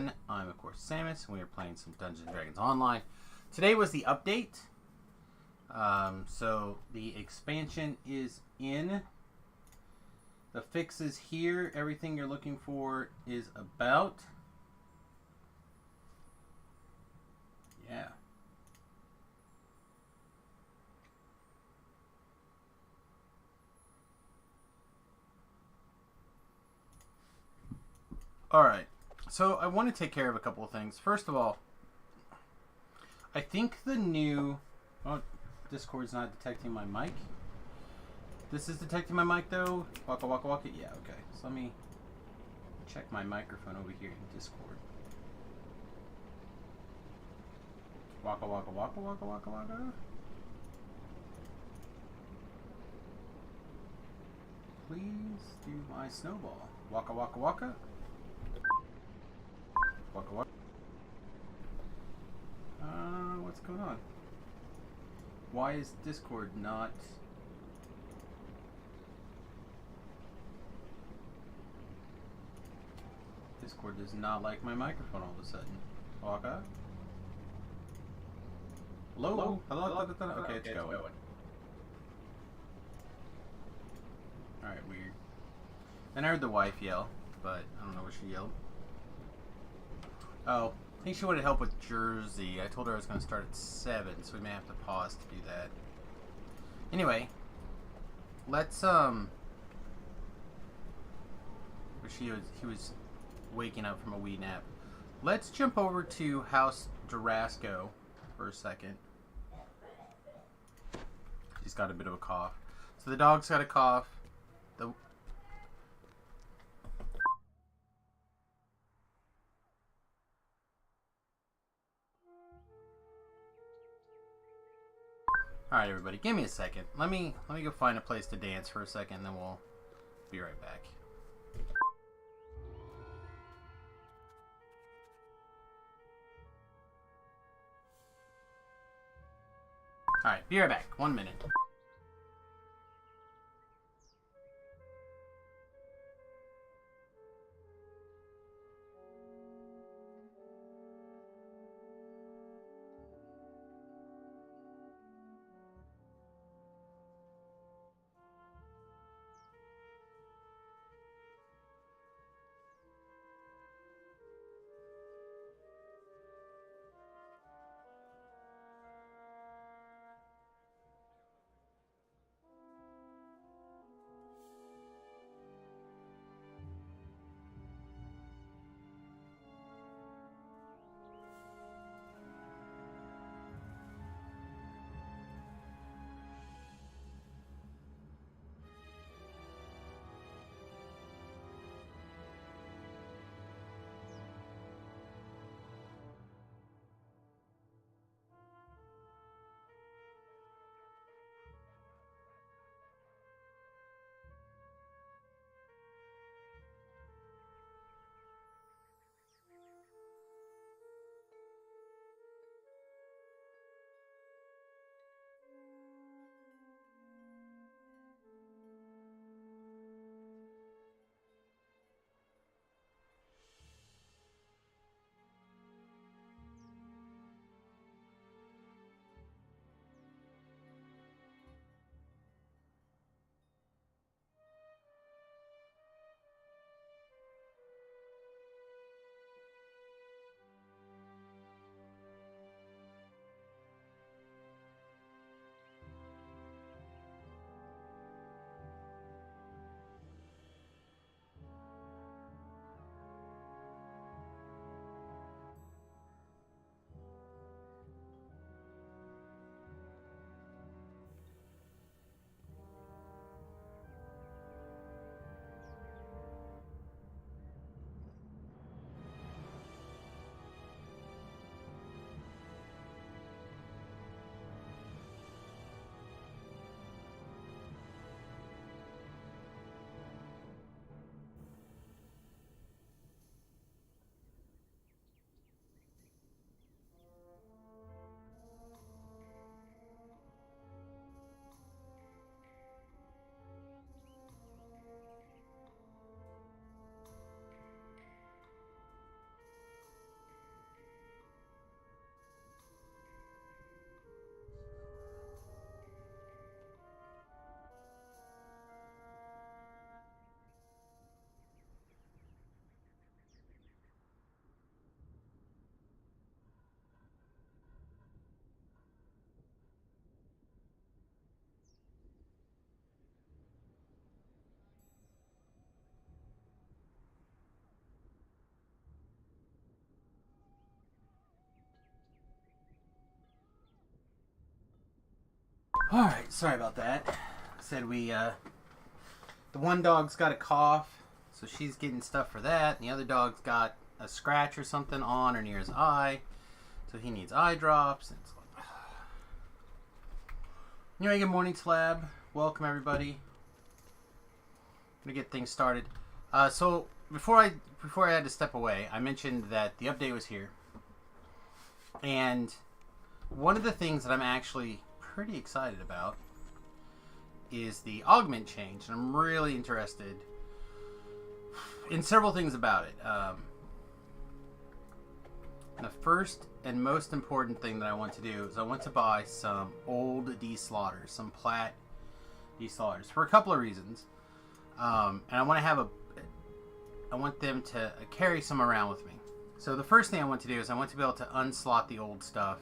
everyone. I'm, of course, Samus, and we are playing some Dungeons & Dragons Online. Today was the update. So the expansion is in. The fix is here. Everything you're looking for is about. Yeah. Alright, so I want to take care of a couple of things. First of all, I think the new... Oh, Discord's not detecting my mic. This is detecting my mic, though. Waka waka waka. Yeah, okay. So let me check my microphone over here in Discord. Waka waka waka waka waka waka. Please do my snowball. Waka waka waka. Waka waka. What's going on? Why is Discord not... Discord does not like my microphone all of a sudden. Waka? Hello? Hello? Okay, it's going. Alright, weird. Then I heard the wife yell, but I don't know what she yelled. Oh, I think she wanted help with Jersey. I told her I was going to start at 7, so we may have to pause to do that. Anyway, let's, he was waking up from a wee nap. Let's jump over to House Durasco for a second. He's got a bit of a cough. So the dog's got a cough. Alright, everybody, give me a second. Let me go find a place to dance for a second, and then we'll be right back. Alright, be right back. 1 minute. Alright, sorry about that. Said we, the one dog's got a cough, so she's getting stuff for that. And the other dog's got a scratch or something on or near his eye, so he needs eye drops. And it's like, anyway, good morning, Slab. Welcome, everybody. I'm gonna get things started. So before I had to step away, I mentioned that the update was here, and one of the things that I'm actually pretty excited about is the augment change, and I'm really interested in several things about it. The first and most important thing that I want to do is I want to buy some old deslaughters, some plat deslaughters, for a couple of reasons. And I want them to carry some around with me. So the first thing I want to do is I want to be able to unslot the old stuff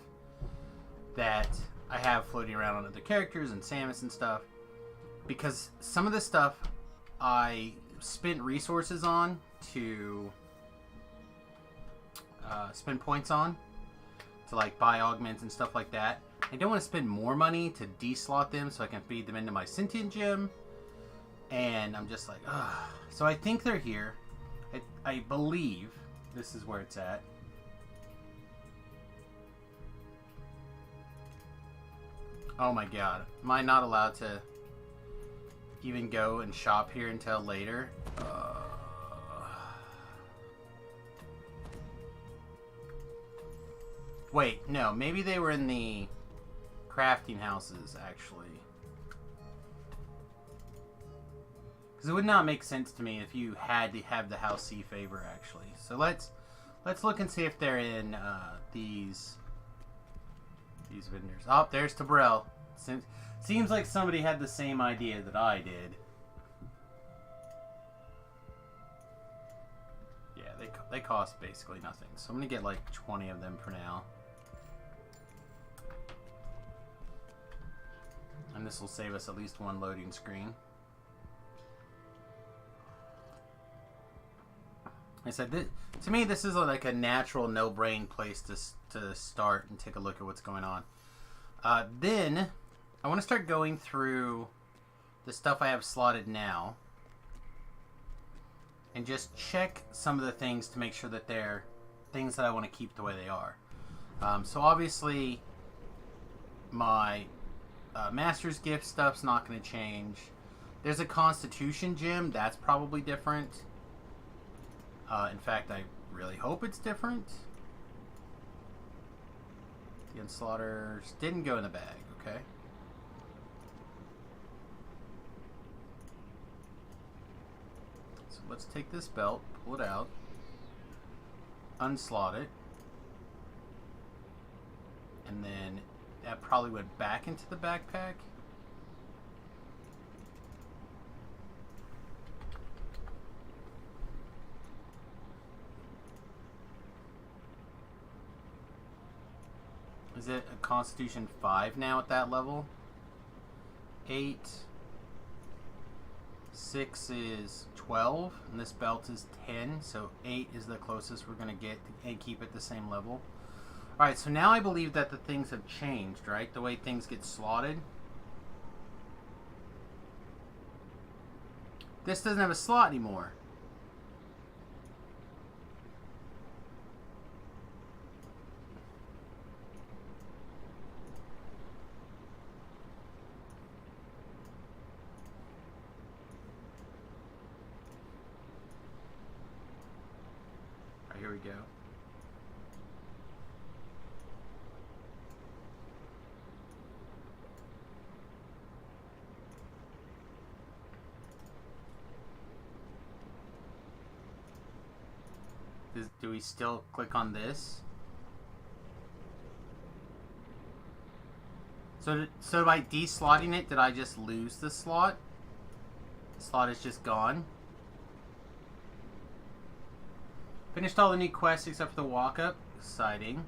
that I have floating around on other characters and Samus and stuff, because some of the stuff I spent resources on to spend points on to like buy augments and stuff like that. I don't want to spend more money to deslot them so I can feed them into my sentient gem, and I'm just like, ugh. So I think they're here. I believe this is where it's at. Oh my god. Am I not allowed to even go and shop here until later? Wait, no. Maybe they were in the crafting houses, actually. Because it would not make sense to me if you had to have the House C favor, actually. So let's look and see if they're in these vendors. Oh, there's Tabrel. Seems like somebody had the same idea that I did. Yeah, they cost basically nothing. So I'm going to get like 20 of them for now. And this will save us at least one loading screen. I said, to me, this is like a natural, no-brain place to start and take a look at what's going on. Then, I want to start going through the stuff I have slotted now and just check some of the things to make sure that they're things that I want to keep the way they are. So obviously, my Master's Gift stuff's not going to change. There's a Constitution gem. That's probably different. In fact, I really hope it's different. The Unslaughters didn't go in the bag, okay? So let's take this belt, pull it out, unslot it, and then that probably went back into the backpack. Is it a Constitution 5 now at that level? 8. 6 is 12, and this belt is 10, so 8 is the closest we're going to get and keep it the same level. Alright, so now I believe that the things have changed, right? The way things get slotted. This doesn't have a slot anymore. Here we go. Do we still click on this? So by deslotting it, did I just lose the slot? The slot is just gone. Finished all the new quests except for the walk-up. Exciting.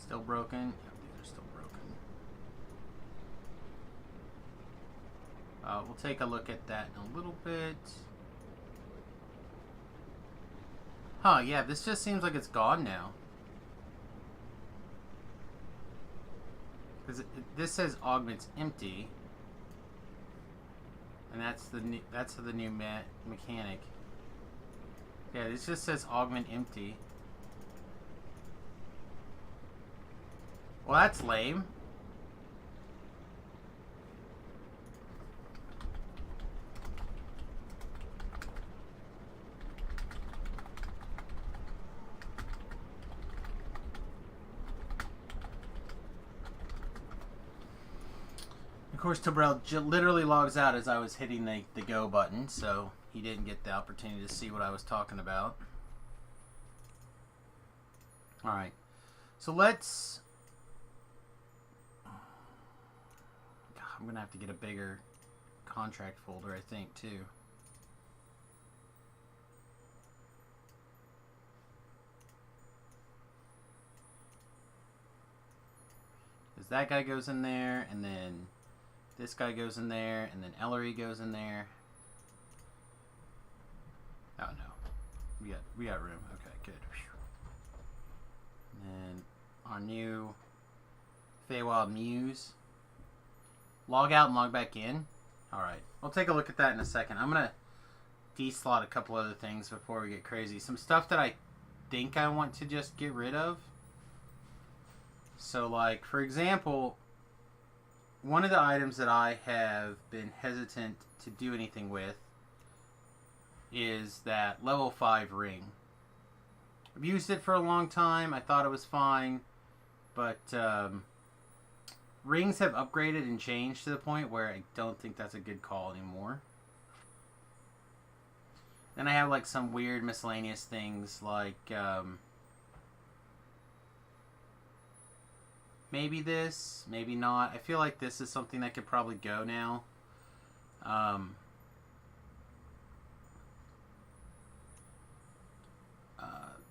Still broken? Yep, these are still broken. We'll take a look at that in a little bit. Huh, yeah, this just seems like it's gone now. Because this says augments empty. And that's the new mechanic. Yeah, this just says augment empty. Well, that's lame. Of course, Tobrell literally logs out as I was hitting the go button, so he didn't get the opportunity to see what I was talking about. Alright, so let's... God, I'm going to have to get a bigger contract folder, I think, too. Because that guy goes in there, and then... this guy goes in there, and then Ellery goes in there. Oh no, we got room. Okay, good. And then our new Feywild Muse. Log out and log back in. All right, we'll take a look at that in a second. I'm gonna deslot a couple other things before we get crazy. Some stuff that I think I want to just get rid of. So, like for example. One of the items that I have been hesitant to do anything with is that level 5 ring. I've used it for a long time. I thought it was fine. But rings have upgraded and changed to the point where I don't think that's a good call anymore. Then I have like some weird miscellaneous things like... maybe this, maybe not. I feel like this is something that could probably go now. I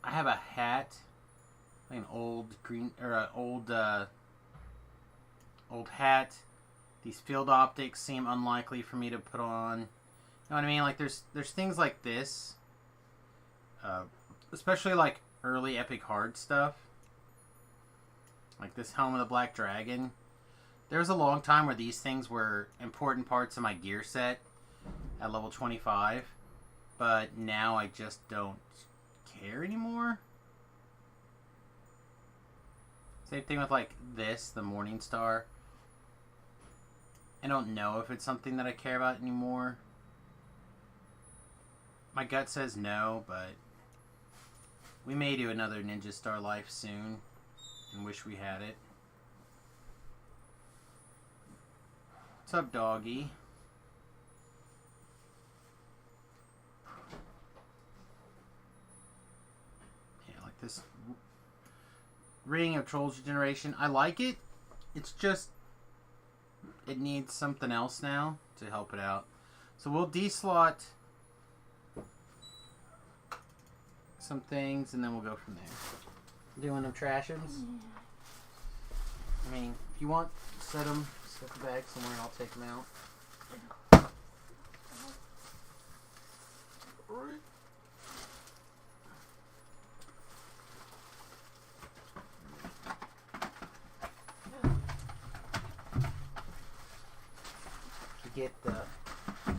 have a hat, like an old green or an old hat. These field optics seem unlikely for me to put on. You know what I mean? Like there's things like this, especially like early epic hard stuff. Like this helm of the Black Dragon. There was a long time where these things were important parts of my gear set at level 25. But now I just don't care anymore. Same thing with like this, the Morning Star. I don't know if it's something that I care about anymore. My gut says no, but we may do another Ninja Star Life soon. And wish we had it. What's up, doggy? Yeah, like this Ring of Trolls Generation. I like it. It's just... it needs something else now to help it out. So we'll deslot some things and then we'll go from there. Doing them trashums. Yeah. I mean, if you want, set the bag somewhere and I'll take them out. To get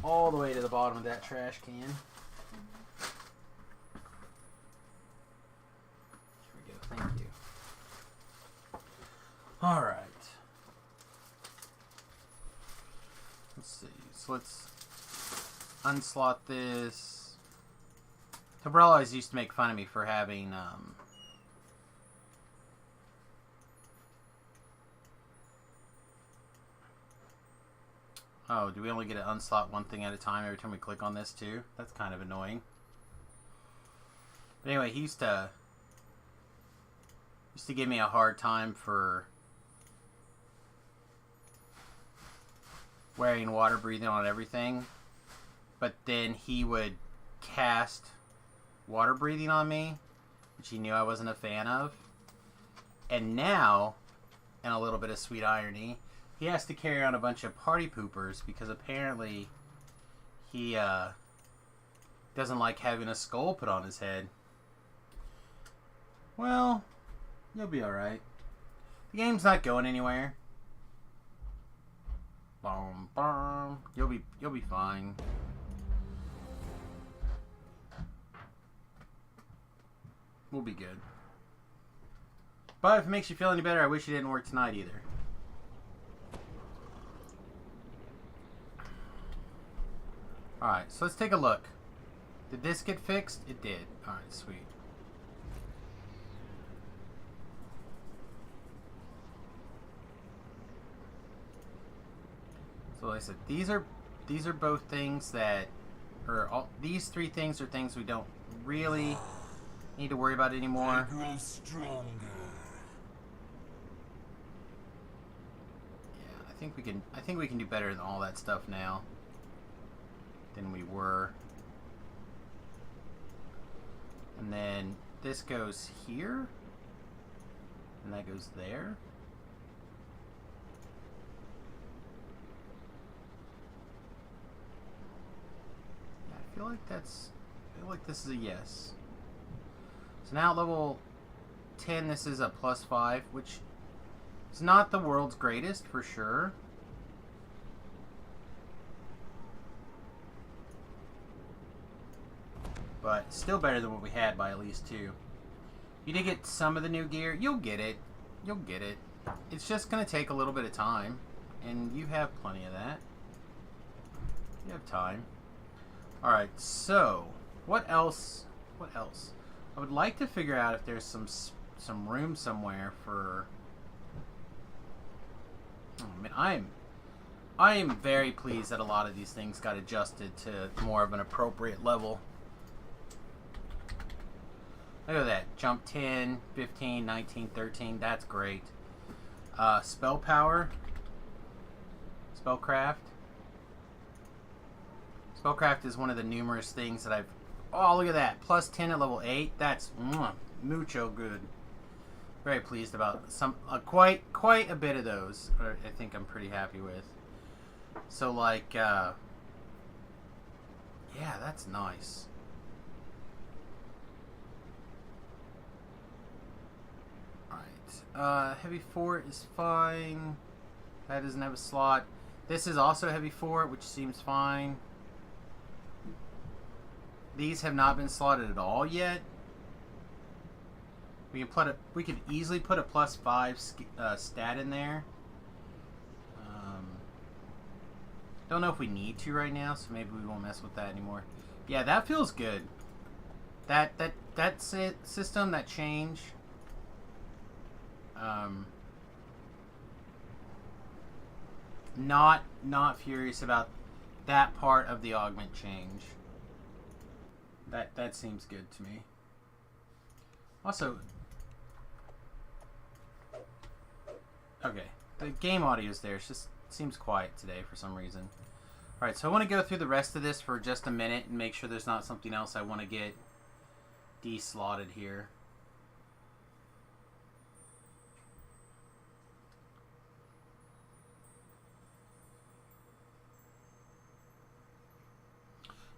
all the way to the bottom of that trash can. Thank you. Alright. Let's see. So let's unslot this. Tobrell always used to make fun of me for having, oh, do we only get to unslot one thing at a time every time we click on this too? That's kind of annoying. But anyway, he used to give me a hard time for wearing water breathing on everything, but then he would cast water breathing on me, which he knew I wasn't a fan of. And now, and a little bit of sweet irony, he has to carry on a bunch of party poopers because apparently he doesn't like having a skull put on his head. Well, you'll be alright. The game's not going anywhere. Boom, boom. You'll be fine. We'll be good. But if it makes you feel any better, I wish it didn't work tonight either. Alright, so let's take a look. Did this get fixed? It did. Alright, sweet. So like I said, these are both things that, these three things are things we don't really need to worry about anymore. I grow stronger. Yeah, I think we can do better than all that stuff now than we were. And then this goes here, and that goes there. Yeah, I feel like this is a yes. So now at level 10, this is a +5, which is not the world's greatest for sure. But still better than what we had by at least 2. You did get some of the new gear. You'll get it. You'll get it. It's just going to take a little bit of time. And you have plenty of that. You have time. Alright, so what else? What else? I would like to figure out if there's some room somewhere for... Oh, man, I am very pleased that a lot of these things got adjusted to more of an appropriate level. Look at that. Jump 10, 15, 19, 13. That's great. Spell power. Spellcraft. Spellcraft is one of the numerous things that I've... Oh, look at that. +10 at level 8. That's mucho good. Very pleased about some... quite a bit of those. I think I'm pretty happy with. So, like... yeah, that's nice. Heavy fort is fine. That doesn't have a slot. This is also heavy fort, which seems fine. These have not been slotted at all yet. We could easily put a +5 stat in there. Don't know if we need to right now, so maybe we won't mess with that anymore. Yeah, that feels good. That system, that change. Not furious about that part of the augment change. That seems good to me. Also, okay, the game audio is there. It just seems quiet today for some reason. Alright, so I want to go through the rest of this for just a minute and make sure there's not something else I want to get deslotted here.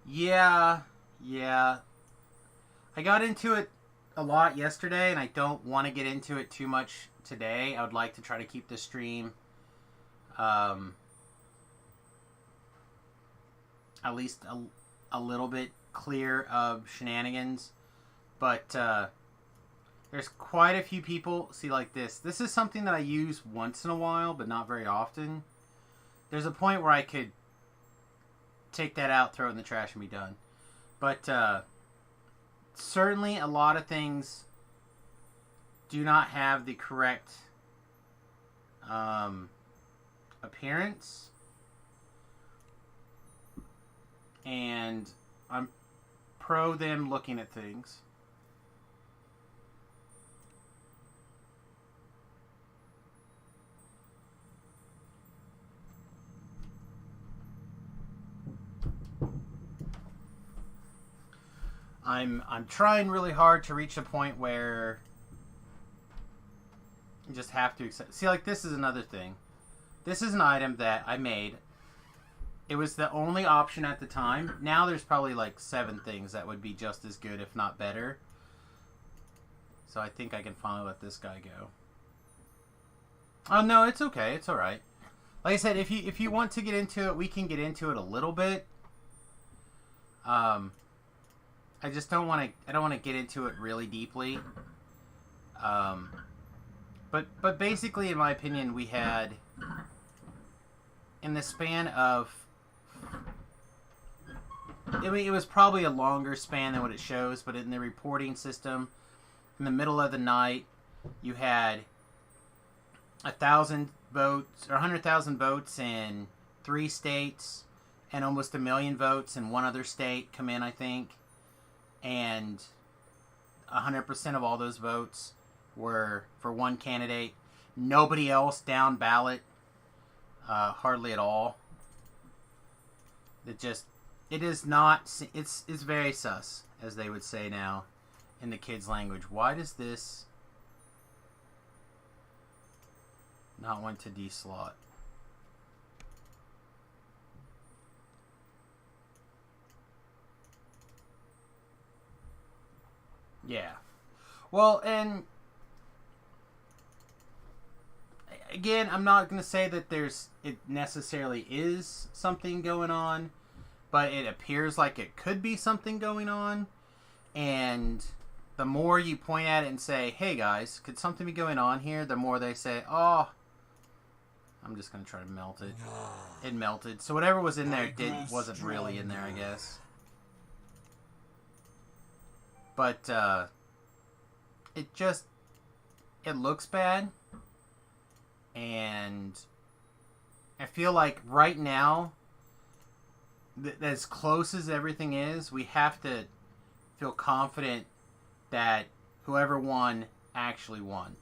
Yeah. I got into it a lot yesterday, and I don't want to get into it too much today. I would like to try to keep the stream at least a little bit clear of shenanigans. But there's quite a few people... See, like this. This is something that I use once in a while, but not very often. There's a point where I could take that out, throw it in the trash, and be done. But certainly a lot of things do not have the correct appearance, and I'm pro them looking at things. I'm trying really hard to reach a point where you just have to accept. See, like, this is another thing. This is an item that I made. It was the only option at the time. Now there's probably like 7 things that would be just as good, if not better. So I think I can finally let this guy go. Oh, no, it's okay. It's all right. Like I said, if you want to get into it, we can get into it a little bit. I just don't want to. I don't want to get into it really deeply. But basically, in my opinion, we had in the span of. I mean, it was probably a longer span than what it shows, but in the reporting system, in the middle of the night, you had 1,000 votes or 100,000 votes in 3 states, and almost 1 million votes in one other state come in, I think, and 100% of all those votes were for one candidate. Nobody else down ballot, hardly at all. It is not. It's very sus, as they would say now, in the kids' language. Why does this not want to deslot? Yeah. Well, and again, I'm not going to say that it necessarily is something going on, but it appears like it could be something going on. And the more you point at it and say, hey guys, could something be going on here? The more they say, oh, I'm just going to try to melt it. It melted. So whatever was in there wasn't really in there, I guess. But it looks bad. And I feel like right now, as close as everything is, we have to feel confident that whoever won actually won.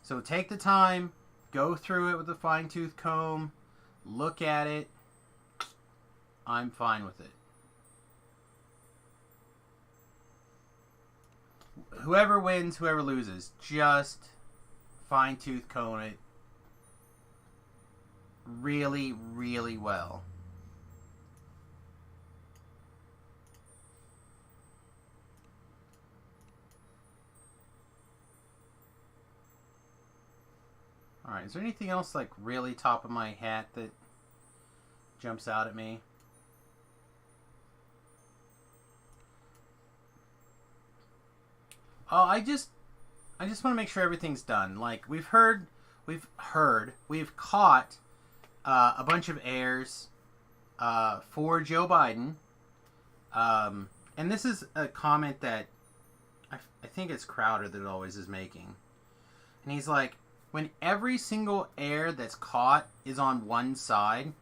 So take the time, go through it with a fine-tooth comb, look at it. I'm fine with it. Whoever wins, whoever loses, just fine-tooth comb it really, really well. Alright, is there anything else like really top of my hat that jumps out at me? Oh, I just want to make sure everything's done. Like we've caught a bunch of errors for Joe Biden. And this is a comment that I think it's Crowder that always is making. And he's like, when every single error that's caught is on one side,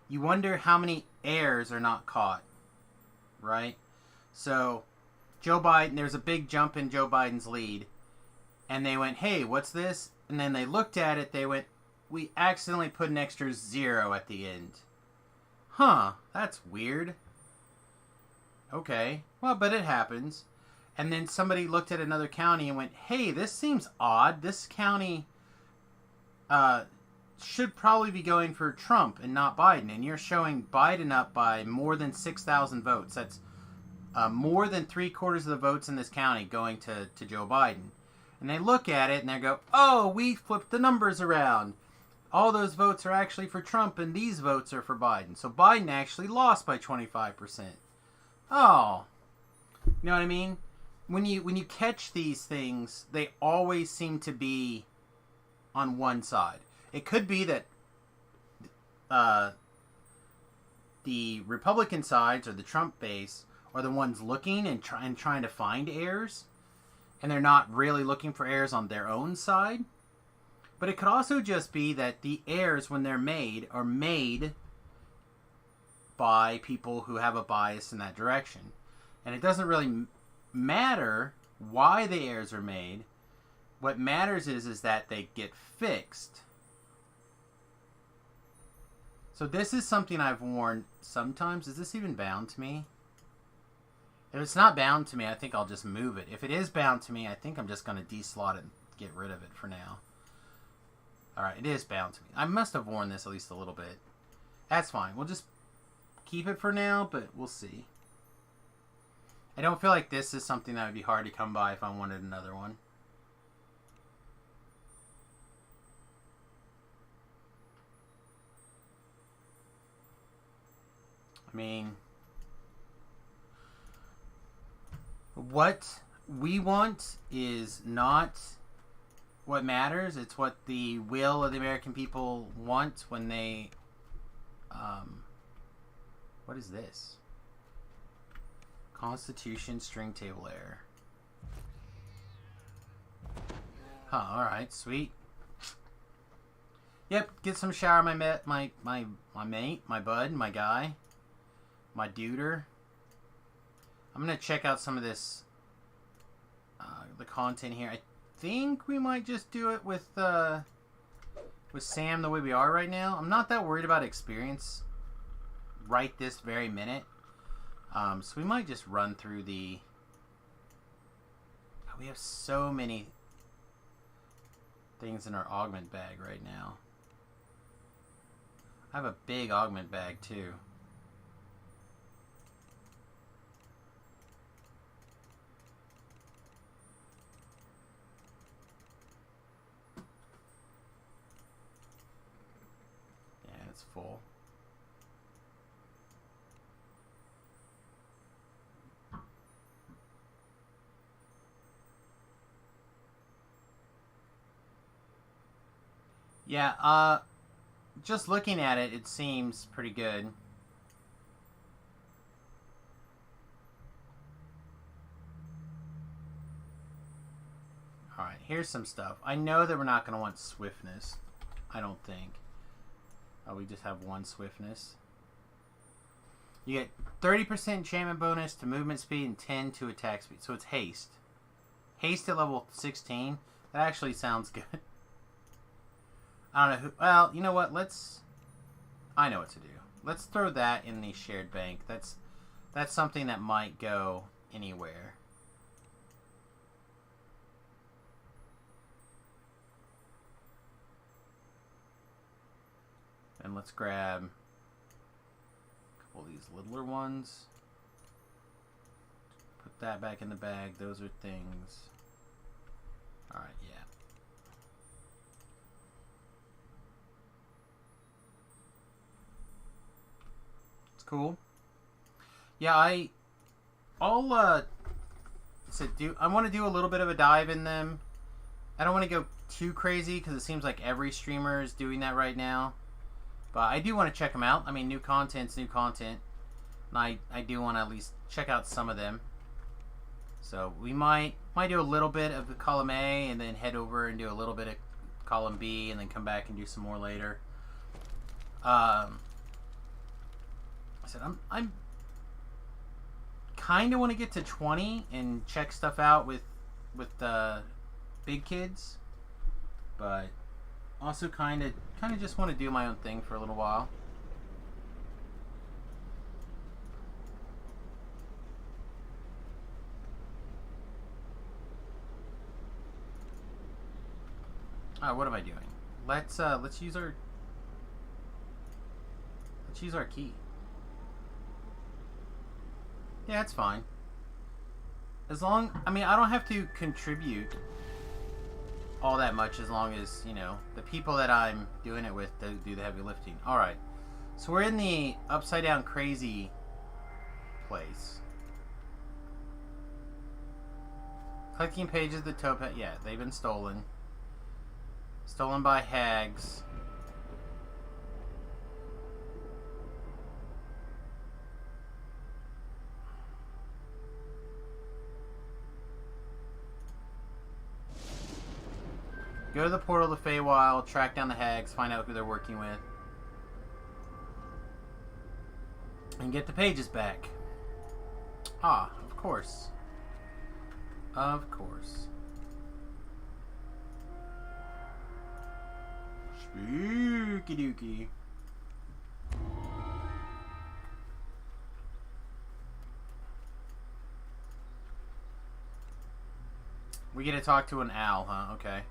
you wonder how many errors are not caught, right? So, Joe Biden, there's a big jump in Joe Biden's lead, and they went, hey, what's this? And then they looked at it, they went, we accidentally put an extra 0 at the end. Huh, that's weird. Okay, well, but it happens. And then somebody looked at another county and went, hey, this seems odd. This county should probably be going for Trump and not Biden. And you're showing Biden up by more than 6,000 votes. That's more than 3/4 of the votes in this county going to Joe Biden. And they look at it and they go, oh, we flipped the numbers around. All those votes are actually for Trump and these votes are for Biden. So Biden actually lost by 25%. Oh. You know what I mean? When you catch these things, they always seem to be on one side. It could be that the Republican sides or the Trump base are the ones looking and trying to find errors, and they're not really looking for errors on their own side. But it could also just be that the errors, when they're made, are made by people who have a bias in that direction. And it doesn't really matter why the errors are made. What matters is that they get fixed. So this is something I've worn sometimes. Is this even bound to me? If it's not bound to me, I think I'll just move it. If it is bound to me, I think I'm just going to deslot it and get rid of it for now. Alright, it is bound to me. I must have worn this at least a little bit. That's fine. We'll just keep it for now, but we'll see. I don't feel like this is something that would be hard to come by if I wanted another one. mean, what we want is not what matters. It's what the will of the American people want when they... what is this? Constitution string table error. Huh, alright, sweet. Yep, get some shower, my mate, my bud, my guy, my duder. I'm gonna check out some of this, the content here. I think we might just do it with Sam the way we are right now. I'm not that worried about experience right this very minute. So we might just run through the... Oh, we have so many things in our augment bag right now. I have a big augment bag too. Yeah, it's full. Yeah, just looking at it, it seems pretty good. Alright, here's some stuff. I know that we're not going to want swiftness. I don't think. We just have one swiftness. You get 30% enchantment bonus to movement speed and 10 to attack speed. So it's haste. Haste at level 16. That actually sounds good. I don't know who... Well, you know what? I know what to do. Let's throw that in the shared bank. That's something that might go anywhere. And let's grab a couple of these littler ones. Put that back in the bag. Those are things. Alright, yeah. Cool. Yeah, I want to do a little bit of a dive in them. I don't want to go too crazy because it seems like every streamer is doing that right now. But I do want to check them out. I mean, new content's new content. And I do want to at least check out some of them. So we might do a little bit of the column A and then head over and do a little bit of column B and then come back and do some more later. I said I'm kind of want to get to 20 and check stuff out with the big kids, but also kind of just want to do my own thing for a little while. What am I doing? Let's use our key. Yeah, it's fine. As long... I mean, I don't have to contribute all that much as long as, you know, the people that I'm doing it with do the heavy lifting. Alright. So we're in the upside down crazy place. Collecting pages of the topaz... Yeah, they've been stolen. Stolen by hags. Go to the portal to Feywild, track down the hags, find out who they're working with. And get the pages back. Ah, of course. Of course. Spooky dooky. We get to talk to an owl, huh? Okay.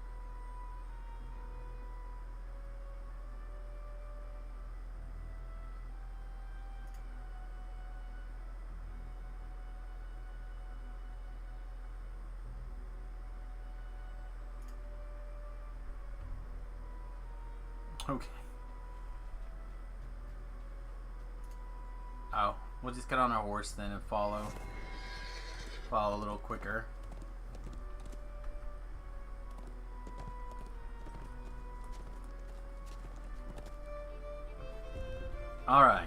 Okay. Oh, We'll just get on our horse then and follow a little quicker. All right.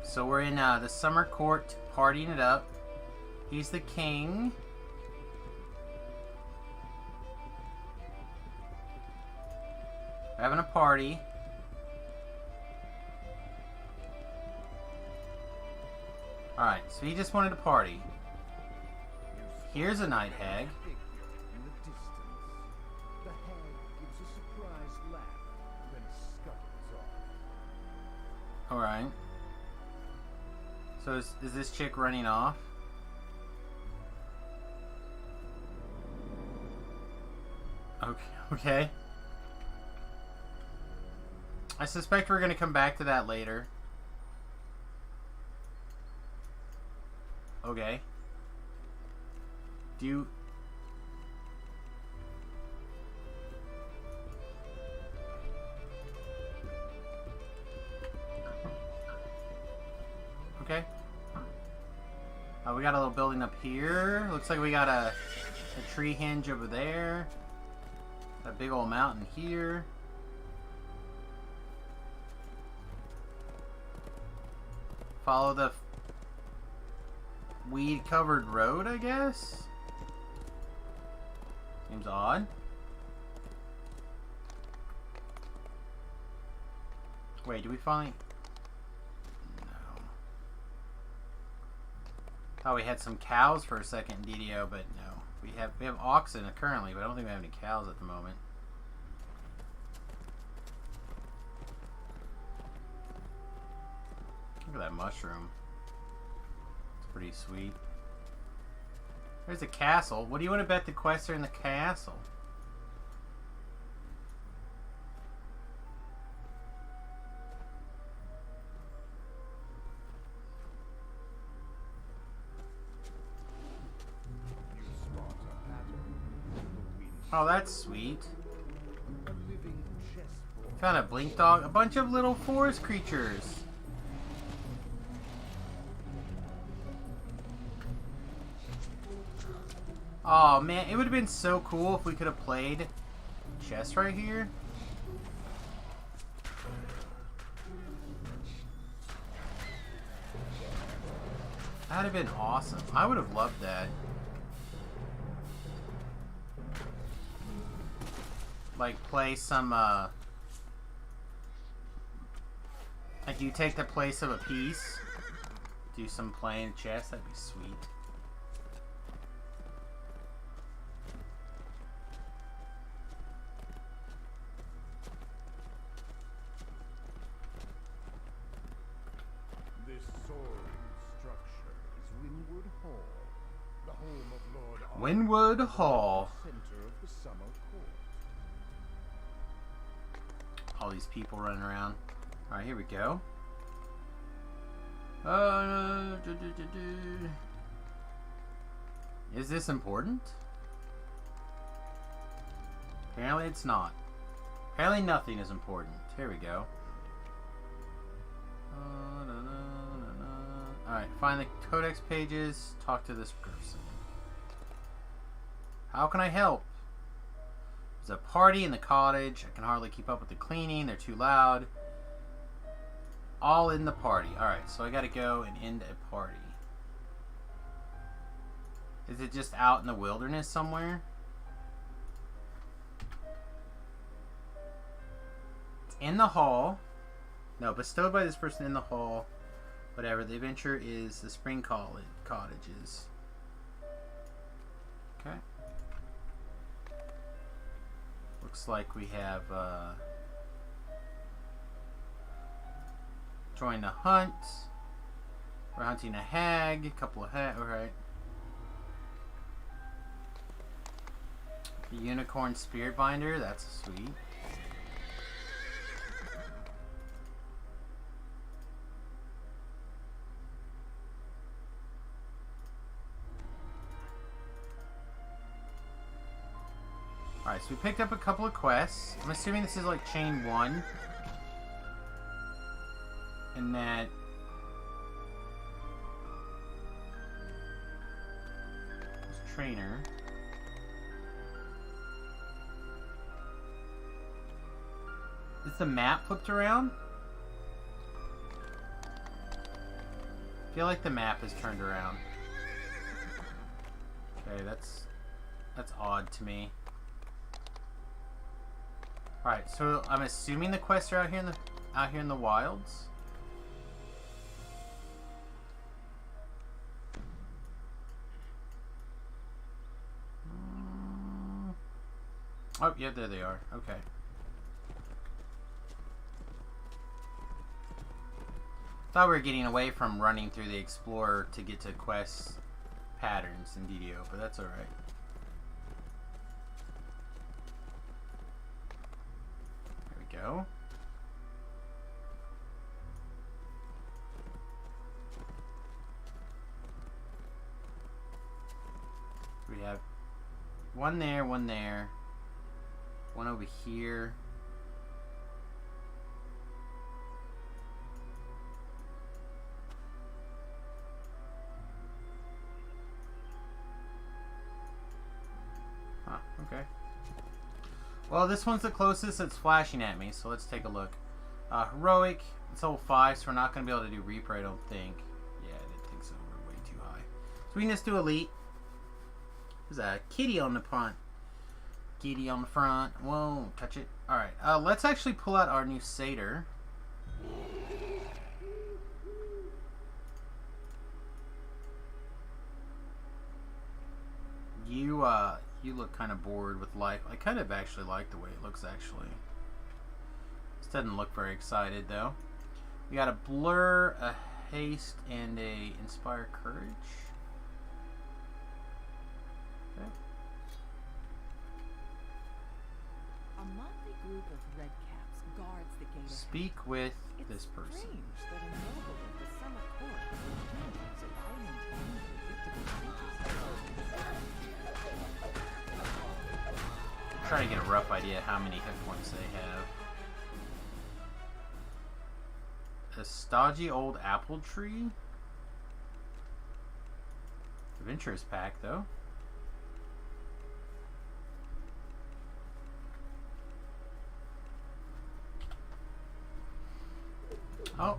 So we're in the summer court, partying it up. He's the king. We're having a party. Alright, so he just wanted to party. Here's a night hag. Alright. So is this chick running off? Okay. I suspect we're going to come back to that later. Okay. Do you... Okay. We got a little building up here. Looks like we got a tree hinge over there. A big old mountain here. Follow the weed-covered road, I guess? Seems odd. Wait, do we finally... No. Thought we had some cows for a second in DDO, but no. We have oxen currently, but I don't think we have any cows at the moment. Look at that mushroom. It's pretty sweet. There's a castle. What do you want to bet the quests are in the castle? Oh, that's sweet. Found a blink dog. A bunch of little forest creatures. Oh man, it would have been so cool if we could have played chess right here. That'd have been awesome. I would have loved that. Like play some like you take the place of a piece, do some playing chess, that'd be sweet. This soaring structure is Winwood Hall, the home of Lord Winwood Hall. Center of the summer court. All these people running around. Alright, here we go. Is this important? Apparently it's not. Apparently nothing is important. Here we go. Alright, find the codex pages. Talk to this person. How can I help? There's a party in the cottage. I can hardly keep up with the cleaning. They're too loud. All in the party. Alright, so I gotta go and end a party. Is it just out in the wilderness somewhere? It's in the hall. No, bestowed by this person in the hall. Whatever. The adventure is the spring cottages. Okay. Looks like we have join the hunt. We're hunting a hag, a couple of hags. Alright. The unicorn spirit binder, that's sweet. so we picked up a couple of quests. I'm assuming this is like chain 1. And that... this trainer. Is the map flipped around? I feel like the map is turned around. Okay, that's odd to me. Alright, so I'm assuming the quests are out here in the wilds. Oh, yeah, there they are. Okay. Thought we were getting away from running through the Explorer to get to quest patterns in DDO, but that's alright. There we go. We have one there, one over here. Huh, okay. Well, this one's the closest that's flashing at me, so let's take a look. Heroic, it's level 5, so we're not going to be able to do Reaper, I don't think. Yeah, I didn't think so. We're way too high. So we can just do Elite. There's a kitty on the front. Kitty on the front. Won't touch it. Alright, let's actually pull out our new satyr. You look kind of bored with life. I kind of actually like the way it looks, actually. This doesn't look very excited, though. We got a blur, a haste, and a inspire courage. Okay. A motley group of redcaps guards the gate. Speak with this person. It's strange that a noble of the summer court returns so I maintain predictable creatures. I'm trying to get a rough idea how many hit points they have. A stodgy old apple tree. Adventurers pack, though. Oh.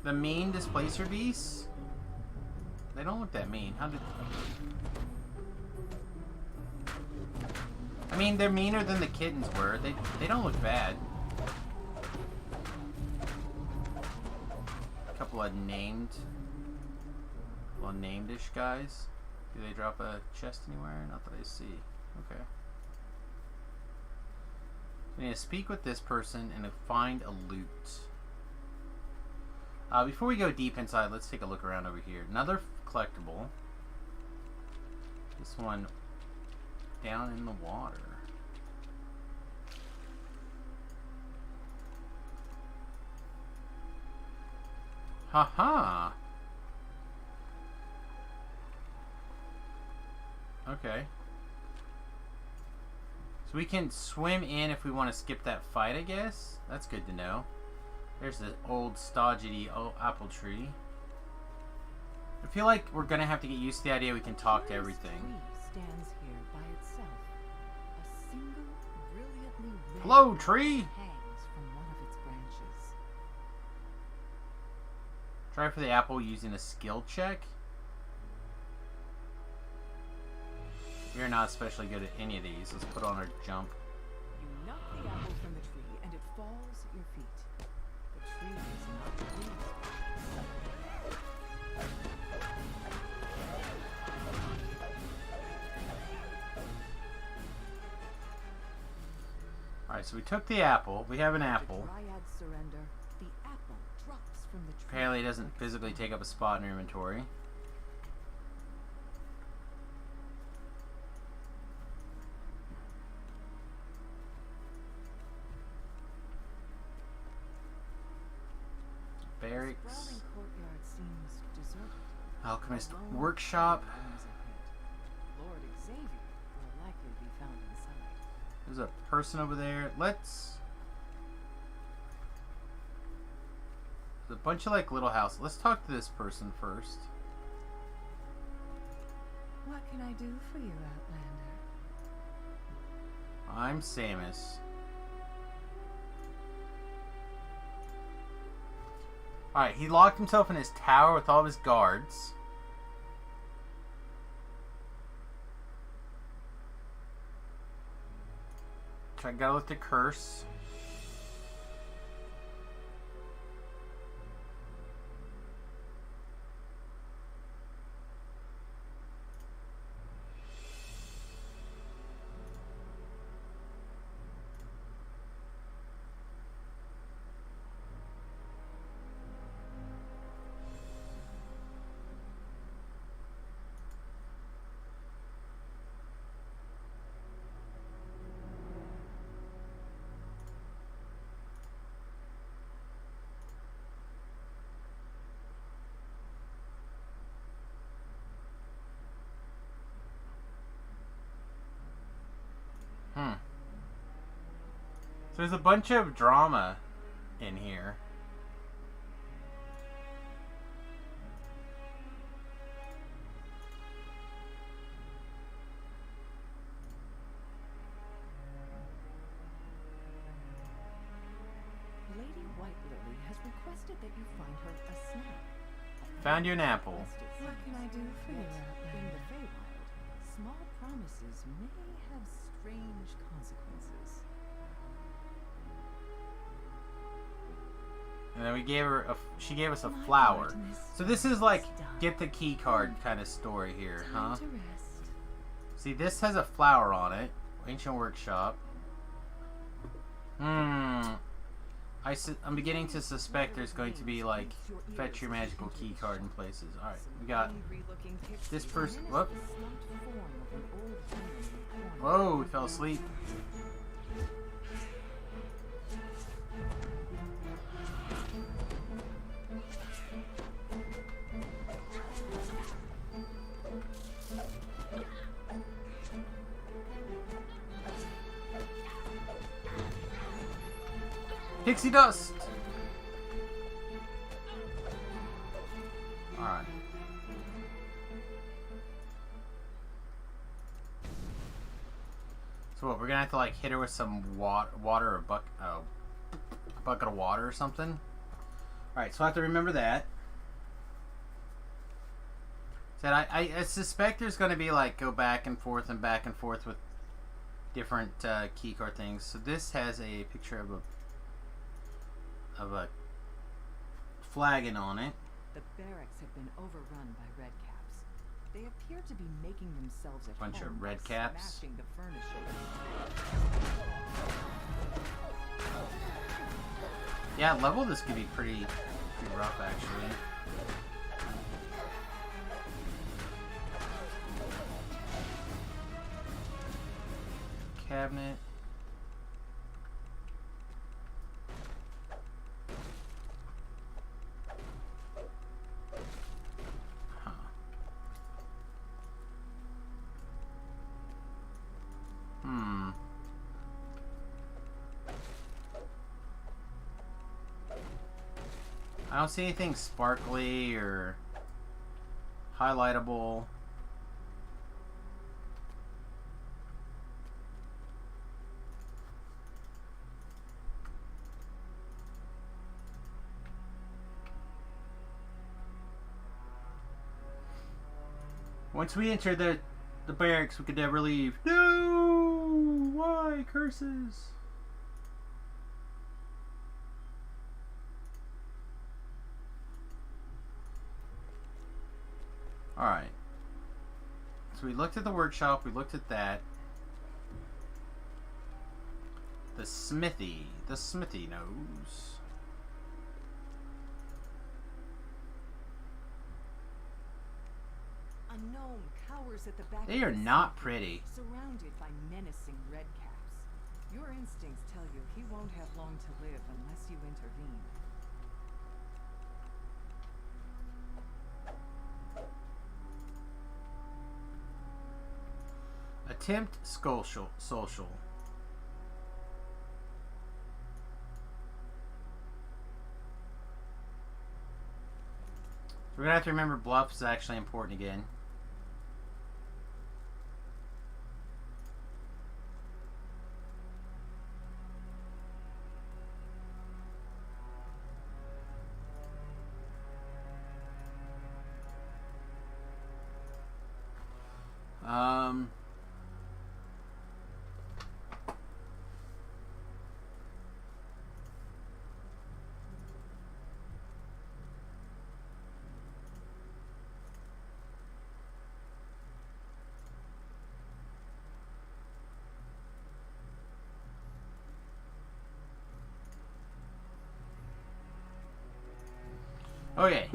The mean displacer beasts? They don't look that mean. How did... I mean, they're meaner than the kittens were. They don't look bad. A couple of named-ish guys. Do they drop a chest anywhere? Not that I see. Okay. We need to speak with this person and find a loot. Before we go deep inside, let's take a look around over here. Another collectible. This one down in the water. Haha. Okay. So we can swim in if we want to skip that fight, I guess. That's good to know. There's the old stodgy apple tree. I feel like we're gonna have to get used to the idea we can talk to everything. Stands here by itself. A single brilliantly red Hello, tree. hangs from one of its branches. Try for the apple using a skill check. We are not especially good at any of these. Let's put on our jump. You knock the apple from the tree and it falls at your feet. The tree is not pleased. Alright, so we took the apple. We have an The apple. dryads surrender. The apple drops from the tree. Apparently it doesn't physically take up a spot in our inventory. Barracks. Sprawling courtyard seems deserted. Alchemist Alone workshop. rooms ahead. Lord Xavier There's a person over there. There's a bunch of like little houses. Let's talk to this person first. What can I do for you, Outlander? I'm Samus. Alright, he locked himself in his tower with all of his guards. I gotta lift the curse. So there's a bunch of drama in here. Lady White Lily has requested that you find her a snack. Found you an apple. What can I do for you, Outlander? In the Feywild, small promises may have strange consequences. And then we gave her she gave us a flower. So this is like get the key card kind of story here, huh? Time to rest. See, this has a flower on it. Ancient workshop. I'm beginning to suspect there's going to be like fetch your magical key card in places. All right, we got this person. Whoop. Whoa, he fell asleep. Pixie dust! Alright. So what, we're gonna have to like hit her with some water or a bucket of water or something? Alright, so I have to remember that. Said I suspect there's gonna be like go back and forth with different keycard things. So this has a picture of a flagon on it. The barracks have been overrun by redcaps. They appear to be making themselves at Bunch of home by redcaps. smashing the furnishings. Yeah, level this could be pretty rough actually. Cabinet. I don't see anything sparkly or highlightable. Once we enter the barracks, we could never leave. No! Why? Curses! Alright. So we looked at the workshop, we looked at that. The smithy knows. A gnome cowers at the back They of are the not city, pretty. surrounded by menacing redcaps. Your instincts tell you he won't have long to live unless you intervene. Attempt social. We're gonna have to remember bluff is actually important again. Okay,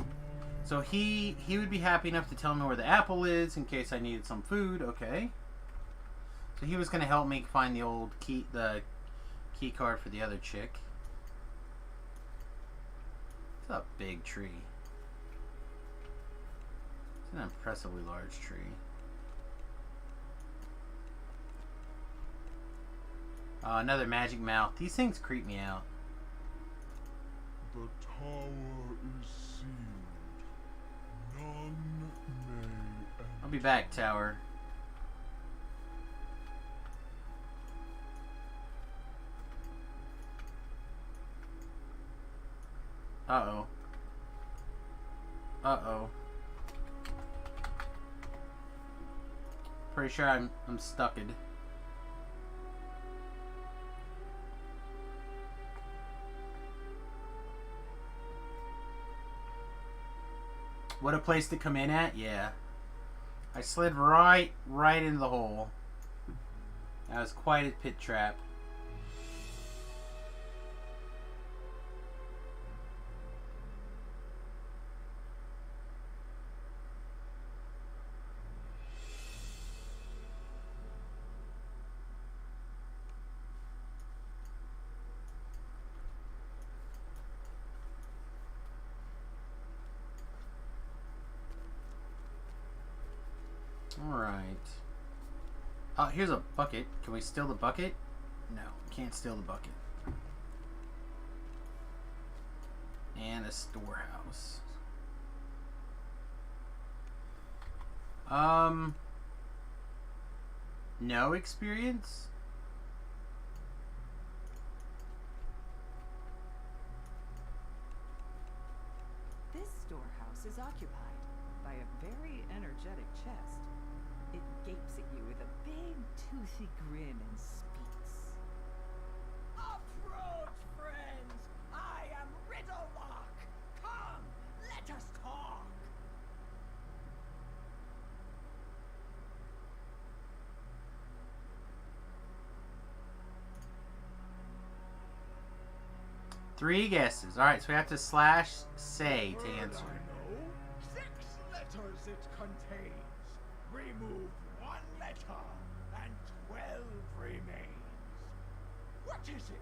so he would be happy enough to tell me where the apple is in case I needed some food. Okay, so he was gonna help me find the key card for the other chick. It's a big tree. It's an impressively large tree. Another magic mouth. These things creep me out. The tower is sealed. None may enter. I'll be back, tower. Uh-oh. Uh-oh. Pretty sure I'm stucked. What a place to come in at? Yeah. I slid right into the hole. That was quite a pit trap. Alright. Oh, here's a bucket. Can we steal the bucket? No, can't steal the bucket. And a storehouse. No experience? This storehouse is occupied by a very energetic chest. It gapes at you with a big, toothy grin and speaks. Approach, friends! I am Riddlelock! Come, let us talk! Three guesses. Alright, so we have to slash say to answer. I know. 6 letters it contains. Remove 1 letter, and 12 remains. What is it?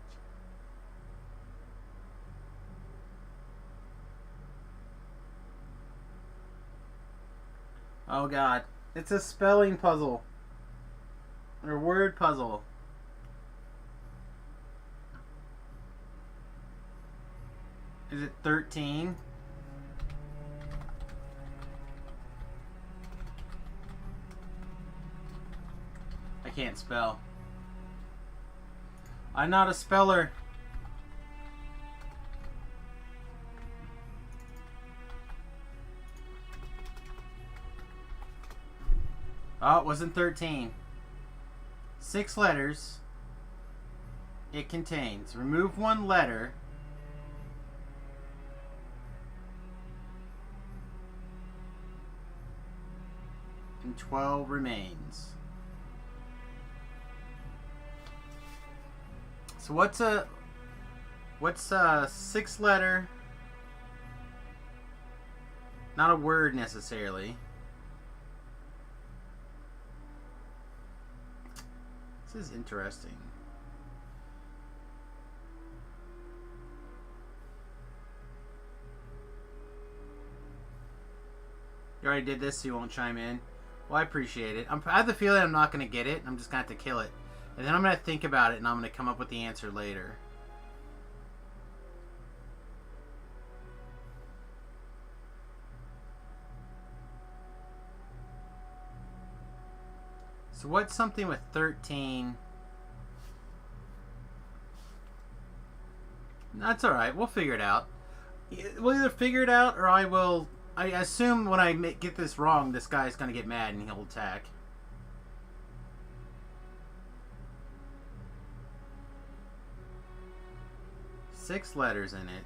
Oh god. It's a spelling puzzle. Or word puzzle. Is it 13? I can't spell. I'm not a speller. Oh, it wasn't 13. 6 letters. It contains. Remove 1 letter. And 12 remains. So what's a 6 letter? Not a word necessarily. This is interesting. You already did this, so you won't chime in. Well, I appreciate it. I have the feeling I'm not going to get it. I'm just going to have to kill it. And then I'm going to think about it, and I'm going to come up with the answer later. So what's something with 13? That's alright. We'll figure it out. We'll either figure it out or I will... I assume when I get this wrong, this guy's going to get mad and he'll attack. Six letters in it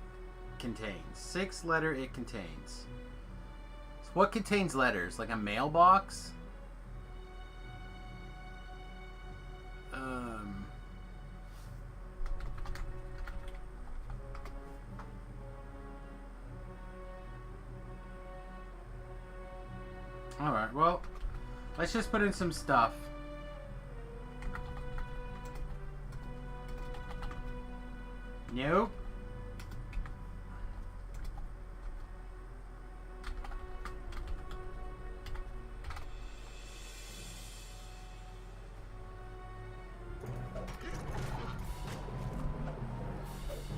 contains. 6 letter it contains. So what contains letters? Like a mailbox? Alright, well, let's just put in some stuff. Nope.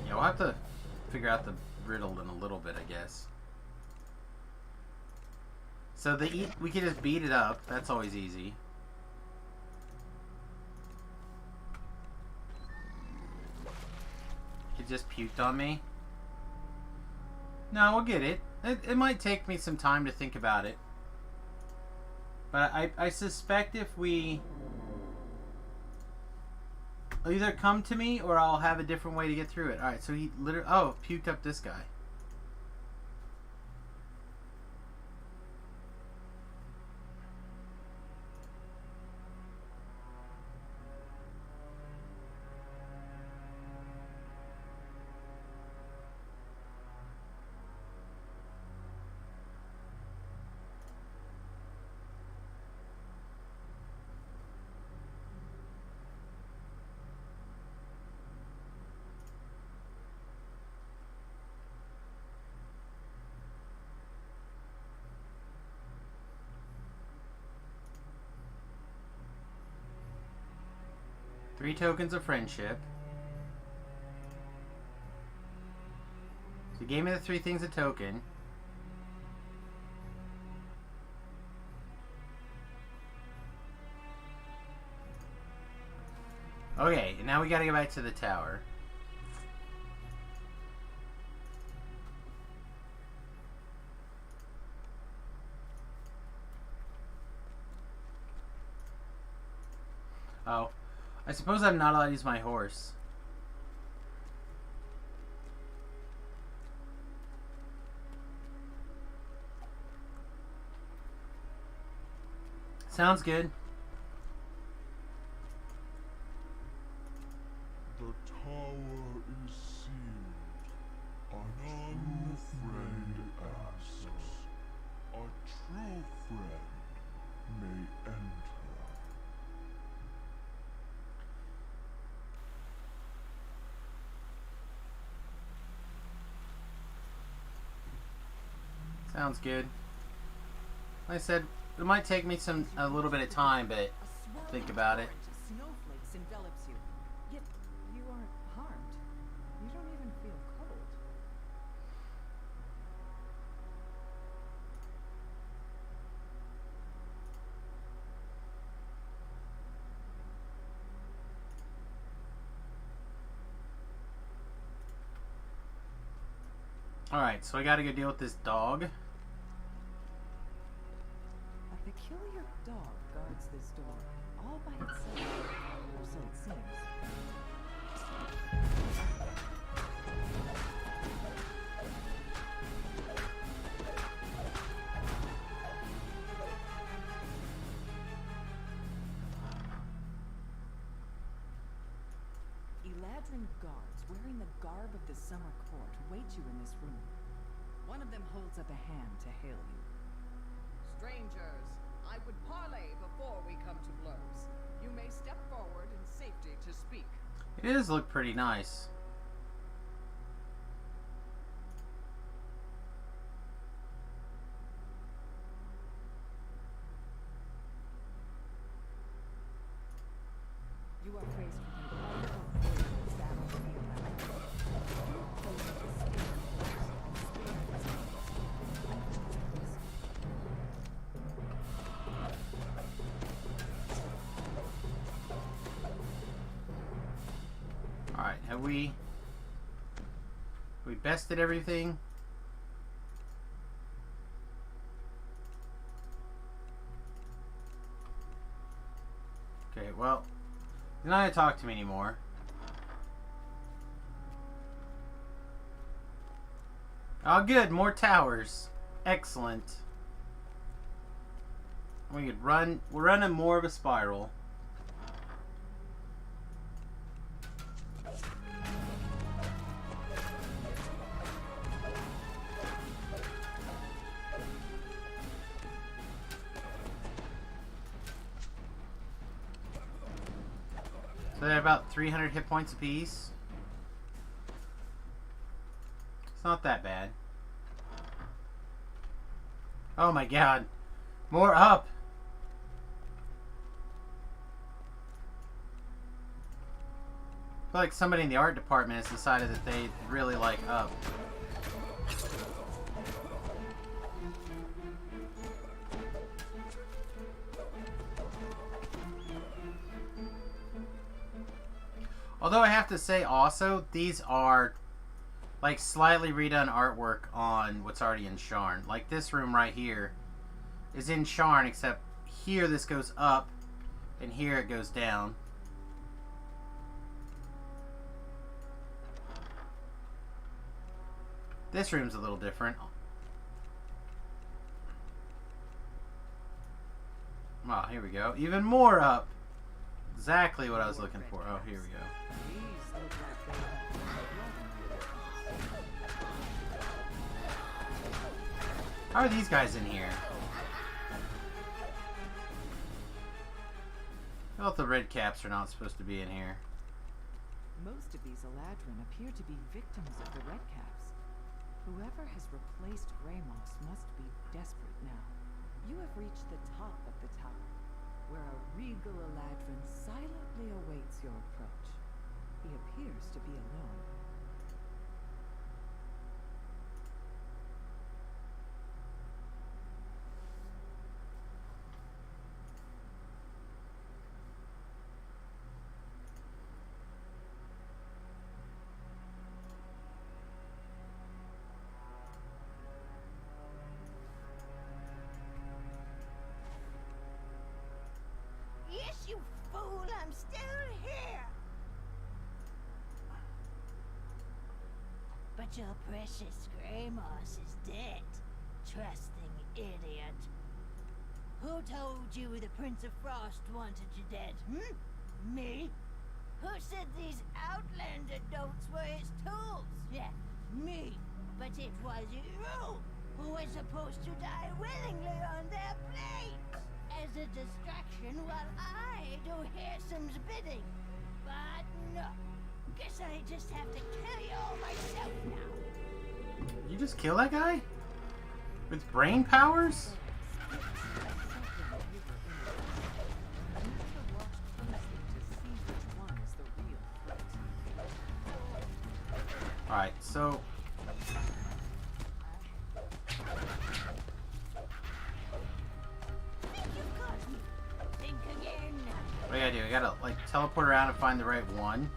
Yeah, we'll have to figure out the riddle in a little bit, I guess. So we can just beat it up. That's always easy. It just puked on me. No, we'll get it. It might take me some time to think about it. But I suspect if we... It'll either come to me or I'll have a different way to get through it. Alright, so he literally... Oh, puked up this guy. Three tokens of friendship. So he gave me the 3 things a token. Okay, and now we gotta go back to the tower. Oh. I suppose I'm not allowed to use my horse. Sounds good. The tower is sealed. An unfriend asks. A true friend may enter. Sounds good. Like I said, it might take me a little bit of time, but think about it. Snowflakes envelops you, yet you aren't harmed. You don't even feel cold. Alright, so I gotta go deal with this dog. A peculiar dog guards this door, all by itself, or so it seems. Eladrin guards, wearing the garb of the summer court, wait you in this room. One of them holds up a hand to hail you. Strangers, I would parley before we come to blows. You may step forward in safety to speak. It does look pretty nice. You are faced with an all-of-the battlefield. You pose a scale force and spear Alright, have we bested everything? Okay, well, he's not gonna talk to me anymore. Oh, good, more towers. Excellent. We could run. We're running more of a spiral. So they're about 300 hit points apiece. It's not that bad. Oh my god. More up. I feel like somebody in the art department has decided that they really like up. Although I have to say also, these are like slightly redone artwork on what's already in Sharn. Like this room right here is in Sharn, except here this goes up and here it goes down. This room's a little different. Oh, here we go. Even more up. Exactly what I was looking for. Oh, here we go. These look like they How are these guys in here? I thought the red caps are not supposed to be in here. Most of these Eladrin appear to be victims of the Redcaps. Whoever has replaced Ramos must be desperate now. You have reached the top of the tower, where a regal Eladrin silently awaits your approach. He appears to be alone. Yes, you fool, I'm still here. But your precious Gramos is dead, trusting idiot. Who told you the Prince of Frost wanted you dead, Me? Who said these Outlander don'ts were his tools? Yeah, me. But it was you who was supposed to die willingly on their blades as a distraction while I do Harrison's bidding. But no, guess I just have to kill you all myself now. You just kill that guy? With brain powers? Alright, so... Think you've got me? Think again. What do I gotta do? I gotta, like, teleport around and find the right one?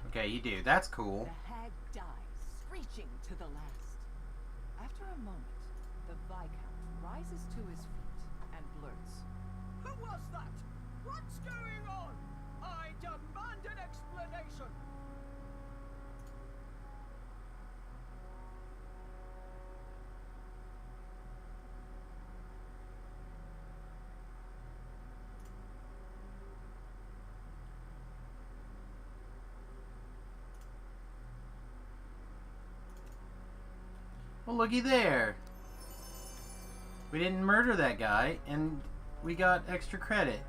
Okay, you do. That's cool. The hag dies, screeching to the last. After a moment, the Viscount rises to his feet and blurts. Who was that? What's going on? I demand an explanation. Well, looky there. We didn't murder that guy, and we got extra credit.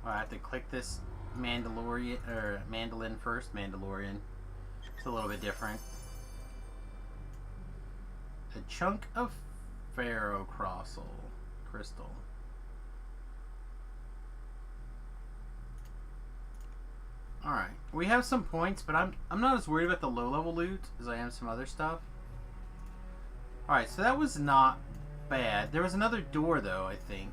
I have to click this Mandalorian or Mandolin first. Mandalorian. It's a little bit different. A chunk of Pharaoh crystal. All right, we have some points, but I'm not as worried about the low level loot as I am some other stuff. All right, so that was not bad. There was another door, though, I think.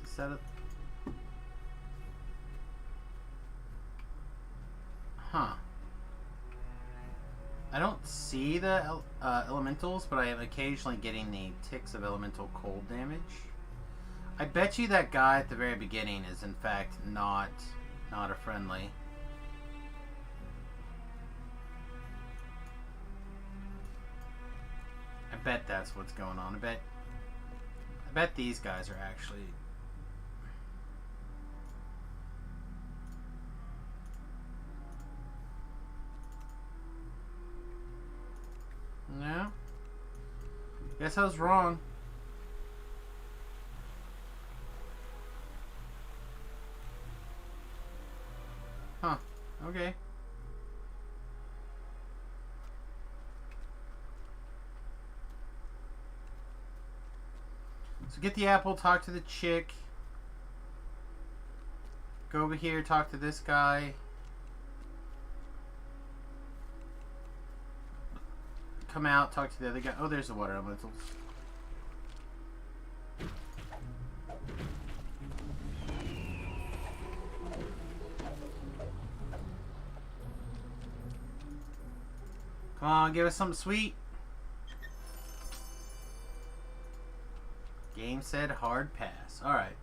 Is that a... Huh. I don't see the elementals, but I am occasionally getting the ticks of elemental cold damage. I bet you that guy at the very beginning is in fact not a friendly. I bet that's what's going on. I bet these guys are actually... No. Guess I was wrong. Huh. Okay. So get the apple, talk to the chick. Go over here, talk to this guy. Come out, talk to the other guy. Oh, there's the water elementals. Come on, give us something sweet. Game said hard pass. Alright.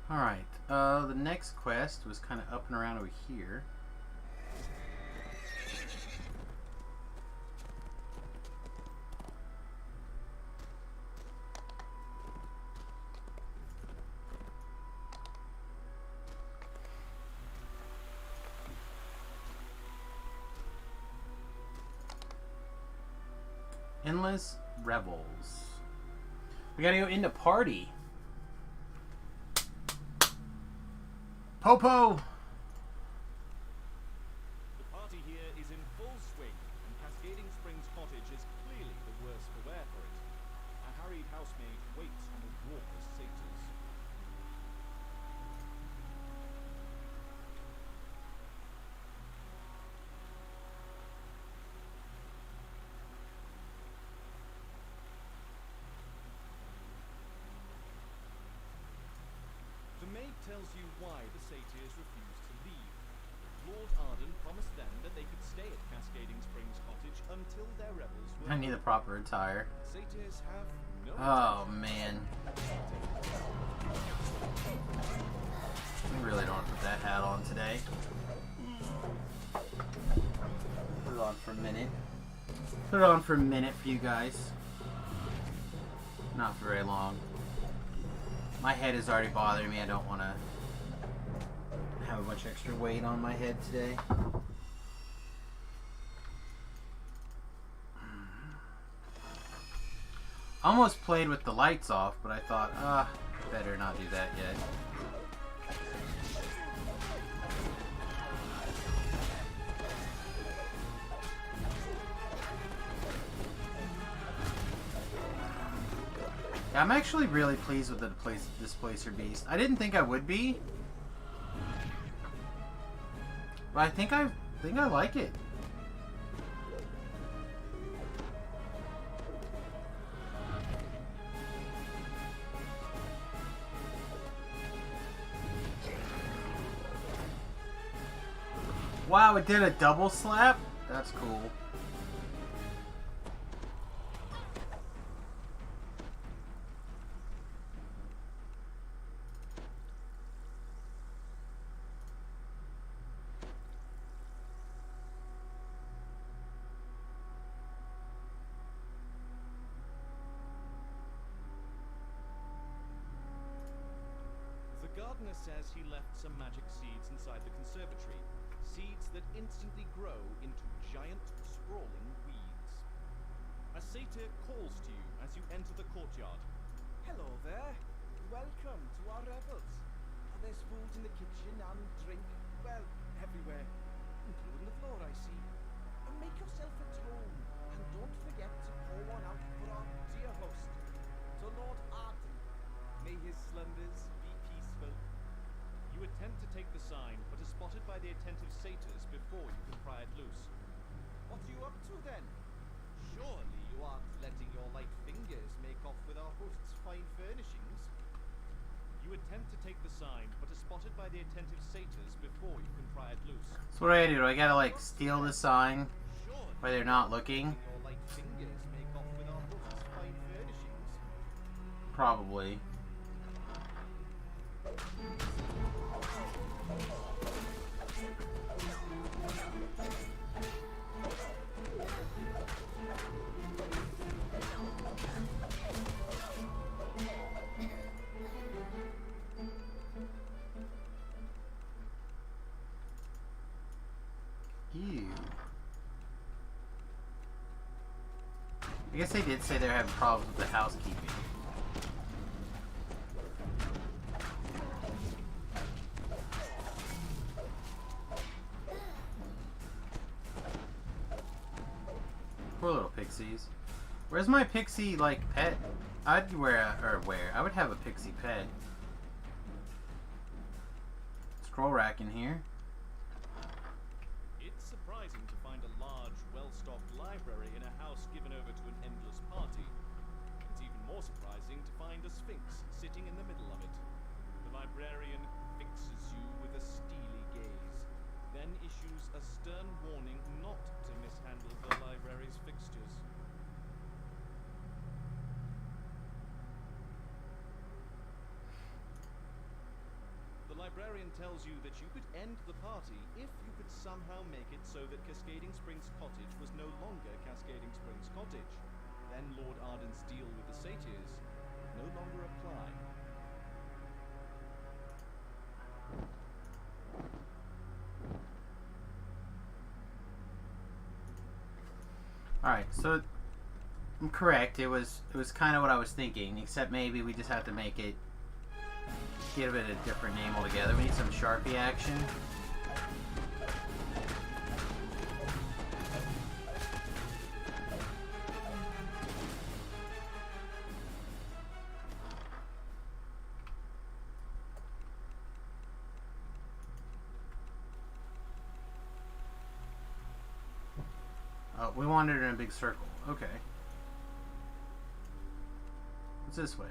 Alright, the next quest was kind of up and around over here. Endless Revels. We gotta go into party. Popo! The party here is in full swing, and Cascading Springs Cottage is clearly the worse for wear for it. A harried housemaid waits on the raucous satyrs. The maid tells you why the satyrs refuse to leave. Lord Arden promised them that they could stay at Cascading Springs Cottage until their revels were... I need a proper attire. Satyrs have no... Oh, man. We really don't want to put that hat on today. Put it on for a minute. Put it on for a minute for you guys. Not for very long. My head is already bothering me. I don't want to have a bunch of extra weight on my head today. Almost played with the lights off, but I thought, better not do that yet. Yeah, I'm actually really pleased with the Displacer Beast. I didn't think I would be, but I think I like it. Wow, it did a double slap? That's cool. gardener says he left some magic seeds inside the conservatory. Seeds that instantly grow into giant, sprawling weeds. A satyr calls to you as you enter the courtyard. Hello there. Welcome to our revels. There's food in the kitchen and drink, well, everywhere, including the floor, I see. Make yourself at home, and don't forget to pour one out for our dear host, to Lord Arden. May his slumbers be peaceful. You attempt to take the sign, but are spotted by the attentive satyrs before you can pry it loose. What are you up to then? Surely you aren't letting your light fingers make off with our host's fine furnishings? You attempt to take the sign, but are spotted by the attentive satyrs before you can pry it loose. So what do I do? Do I gotta like steal the sign while they're not looking? Your light fingers make off with our host's fine furnishings? Probably. Ew. I guess they did say they're having problems with the housekeeping. Poor little pixies. Where's my pixie, like, pet? I would have a pixie pet. Scroll rack in here. It's surprising to find a large, well-stocked library in a house given over to an endless party. It's even more surprising to find a sphinx sitting in the middle of it. The librarian fixes you with a steely gaze, then issues a stern warning not to mishandle the library's fixtures. The librarian tells you that you could end the party if you could somehow make it so that Cascading Springs Cottage was no longer Cascading Springs Cottage. Then Lord Arden's deal with the satyrs would no longer apply. Alright, so I'm correct. It was kind of what I was thinking, except maybe we just have to make it, give it a different name altogether. We need some Sharpie action. Oh, we wandered in a big circle. Okay. What's this way?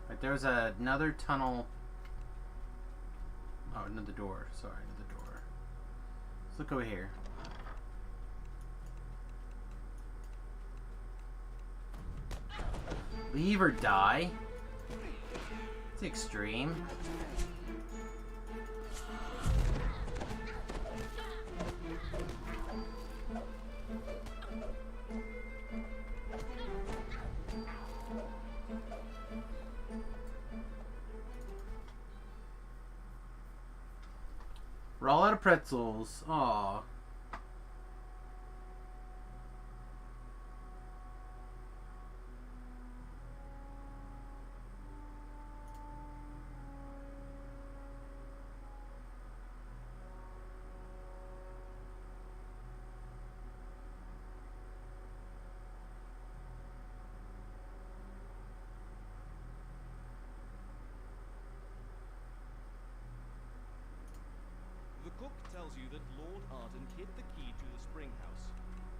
Right, there's another tunnel. Oh, another door. Sorry, another door. Let's look over here. Leave or die? It's extreme. We're all out of pretzels. Aww. The cook tells you that Lord Arden hid the key to the spring house.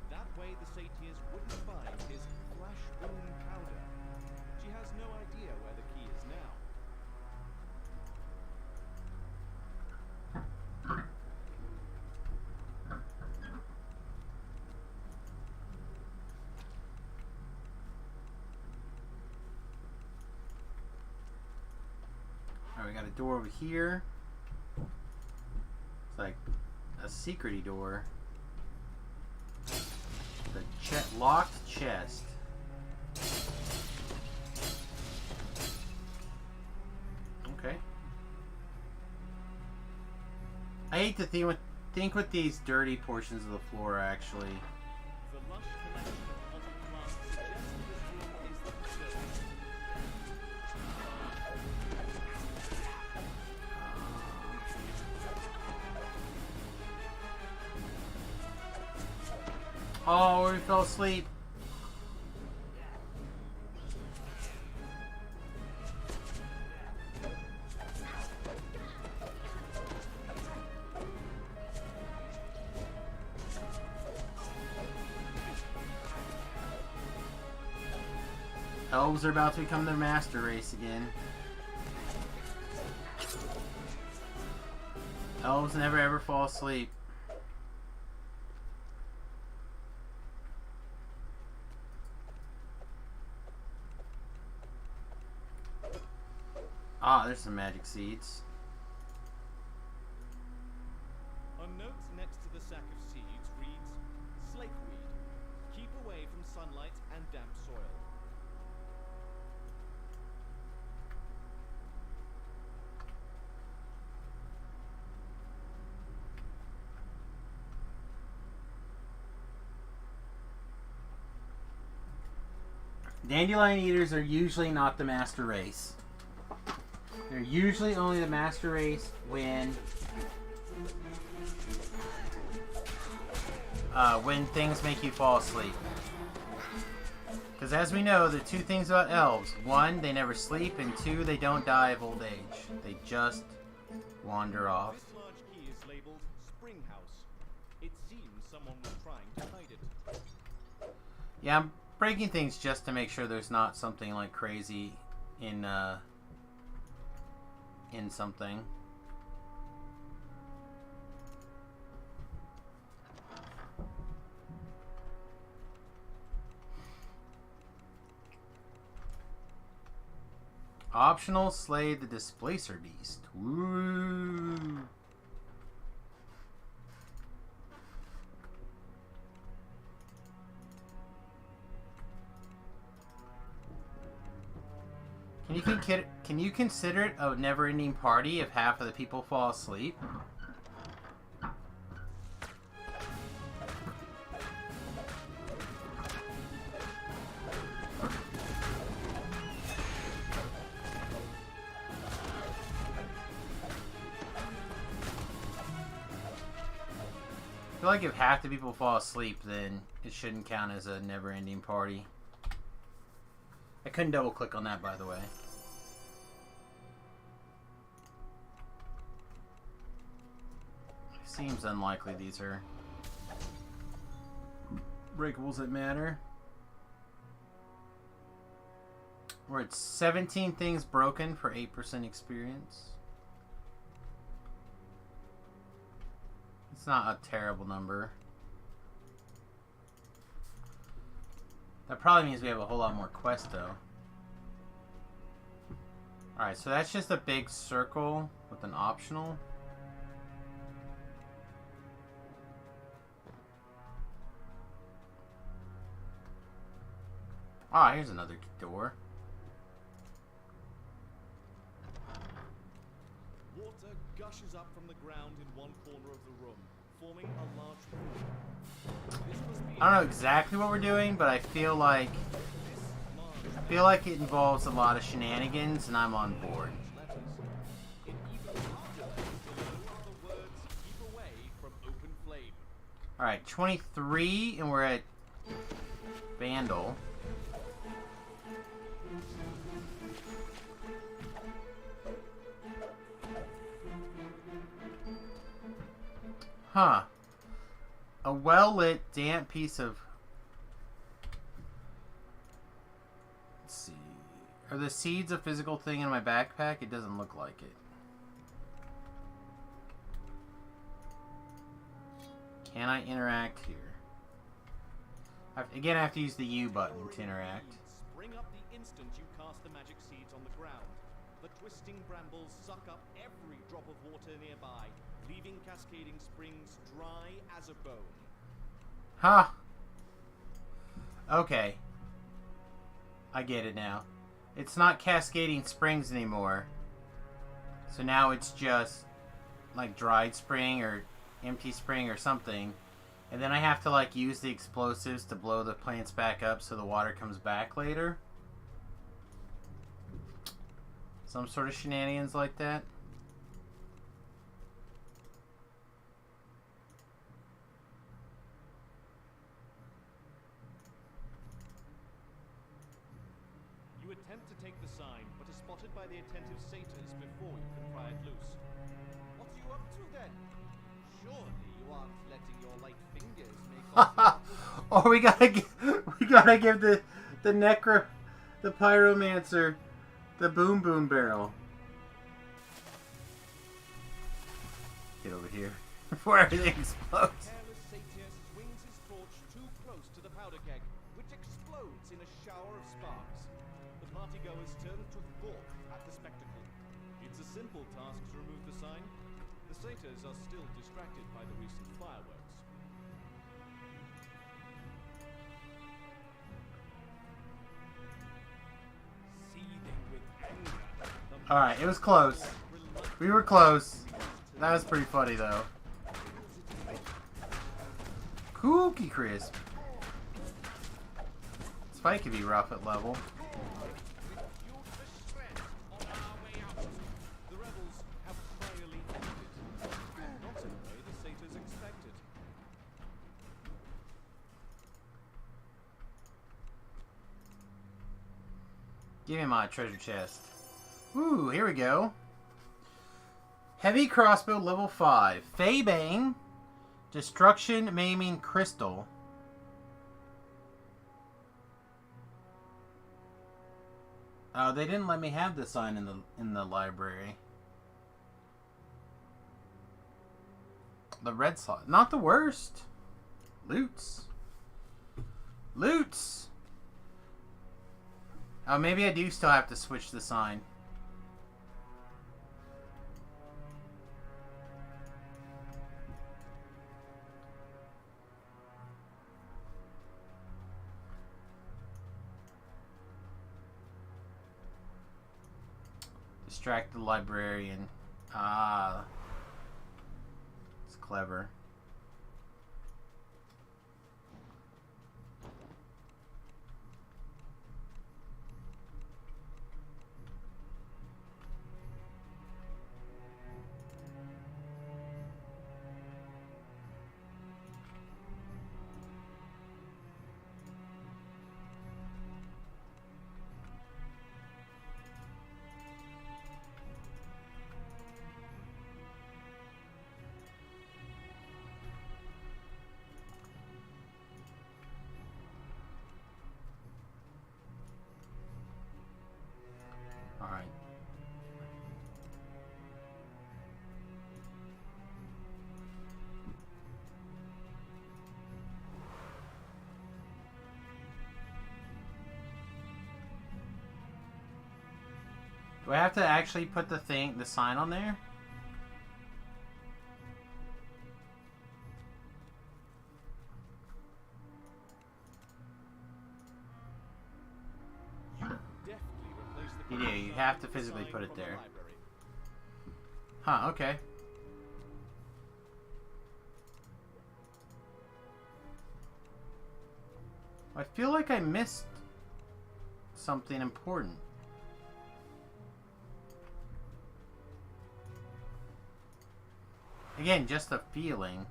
That way the satyrs wouldn't find his flash boom powder. She has no idea where the key is now. Alright, we got a door over here. It's like a secrety door. The locked chest. Okay. I hate to think what these dirty portions of the floor are actually. The lush collection of potted plants suggests this room is the facility. Oh, we fell asleep. Elves are about to become their master race again. Elves never ever fall asleep. Ah, there's some magic seeds. A note next to the sack of seeds reads, Slakeweed. Keep away from sunlight and damp soil. Dandelion eaters are usually not the master race. They're usually only the master race when things make you fall asleep. Because as we know, the two things about elves: one, they never sleep, and two, they don't die of old age. They just wander off. This large key is labeled Spring House. It seems someone was trying to hide it. Yeah, I'm breaking things just to make sure there's not something like crazy in something. Optional, slay the displacer beast. Woo! Can you consider it a never-ending party if half of the people fall asleep? I feel like if half the people fall asleep, then it shouldn't count as a never-ending party. I couldn't double-click on that, by the way. Seems unlikely these are breakables that matter. We're at 17 things broken for 8% experience. It's not a terrible number. That probably means we have a whole lot more quests, though. Alright, so that's just a big circle with an optional. Ah, here's another door. Water gushes up from the ground in one corner of the room, forming a large pool. This must be I don't know exactly what we're doing, but I feel like it involves a lot of shenanigans, and I'm on board. letters. It even harder to know the words keep away from open flame. Alright, 23, and we're at Vandal. Huh. A well-lit, damp piece of... Let's see. Are the seeds a physical thing in my backpack? It doesn't look like it. Can I interact here? Again, I have to use the U button to interact. Spring up the instant you cast the magic seeds on the ground. The twisting brambles suck up every drop of water nearby, leaving cascading springs dry as a bone. Huh. Okay. I get it now. It's not cascading springs anymore. So now it's just like dried spring or empty spring or something. And then I have to like use the explosives to blow the plants back up so the water comes back later. Some sort of shenanigans like that. You attempt to take the sign, but are spotted by the attentive satyrs before you can pry it loose. What are you up to then? Surely you aren't letting your light fingers make off Oh, we gotta give the pyromancer the boom boom barrel. Get over here before everything explodes. Careless satyr swings his torch too close to the powder keg, which explodes in a shower of sparks. The partygoers turn to gawk at the spectacle. It's a simple task to remove the sign. The satyrs are still distracted by the recent fireworks. Seething with anger, Alright, it was close. We were close. That was pretty funny though. Cookie crisp. This fight could be rough at level. The rebels have finally ended. Not in the way the satyrs expected. Give me my treasure chest. Ooh, here we go. Heavy crossbow level 5. Faebane. Destruction maiming crystal. Oh, they didn't let me have this sign in the library. The red slot. Not the worst. Loots. Loots. Oh, maybe I do still have to switch the sign. Distract the librarian. Ah. It's clever. Alright. Do I have to actually put the sign on there? Deftly replace the You do. You have to physically sign put it from the there. library. Huh, okay. I feel like I missed something important. Again, just a feeling.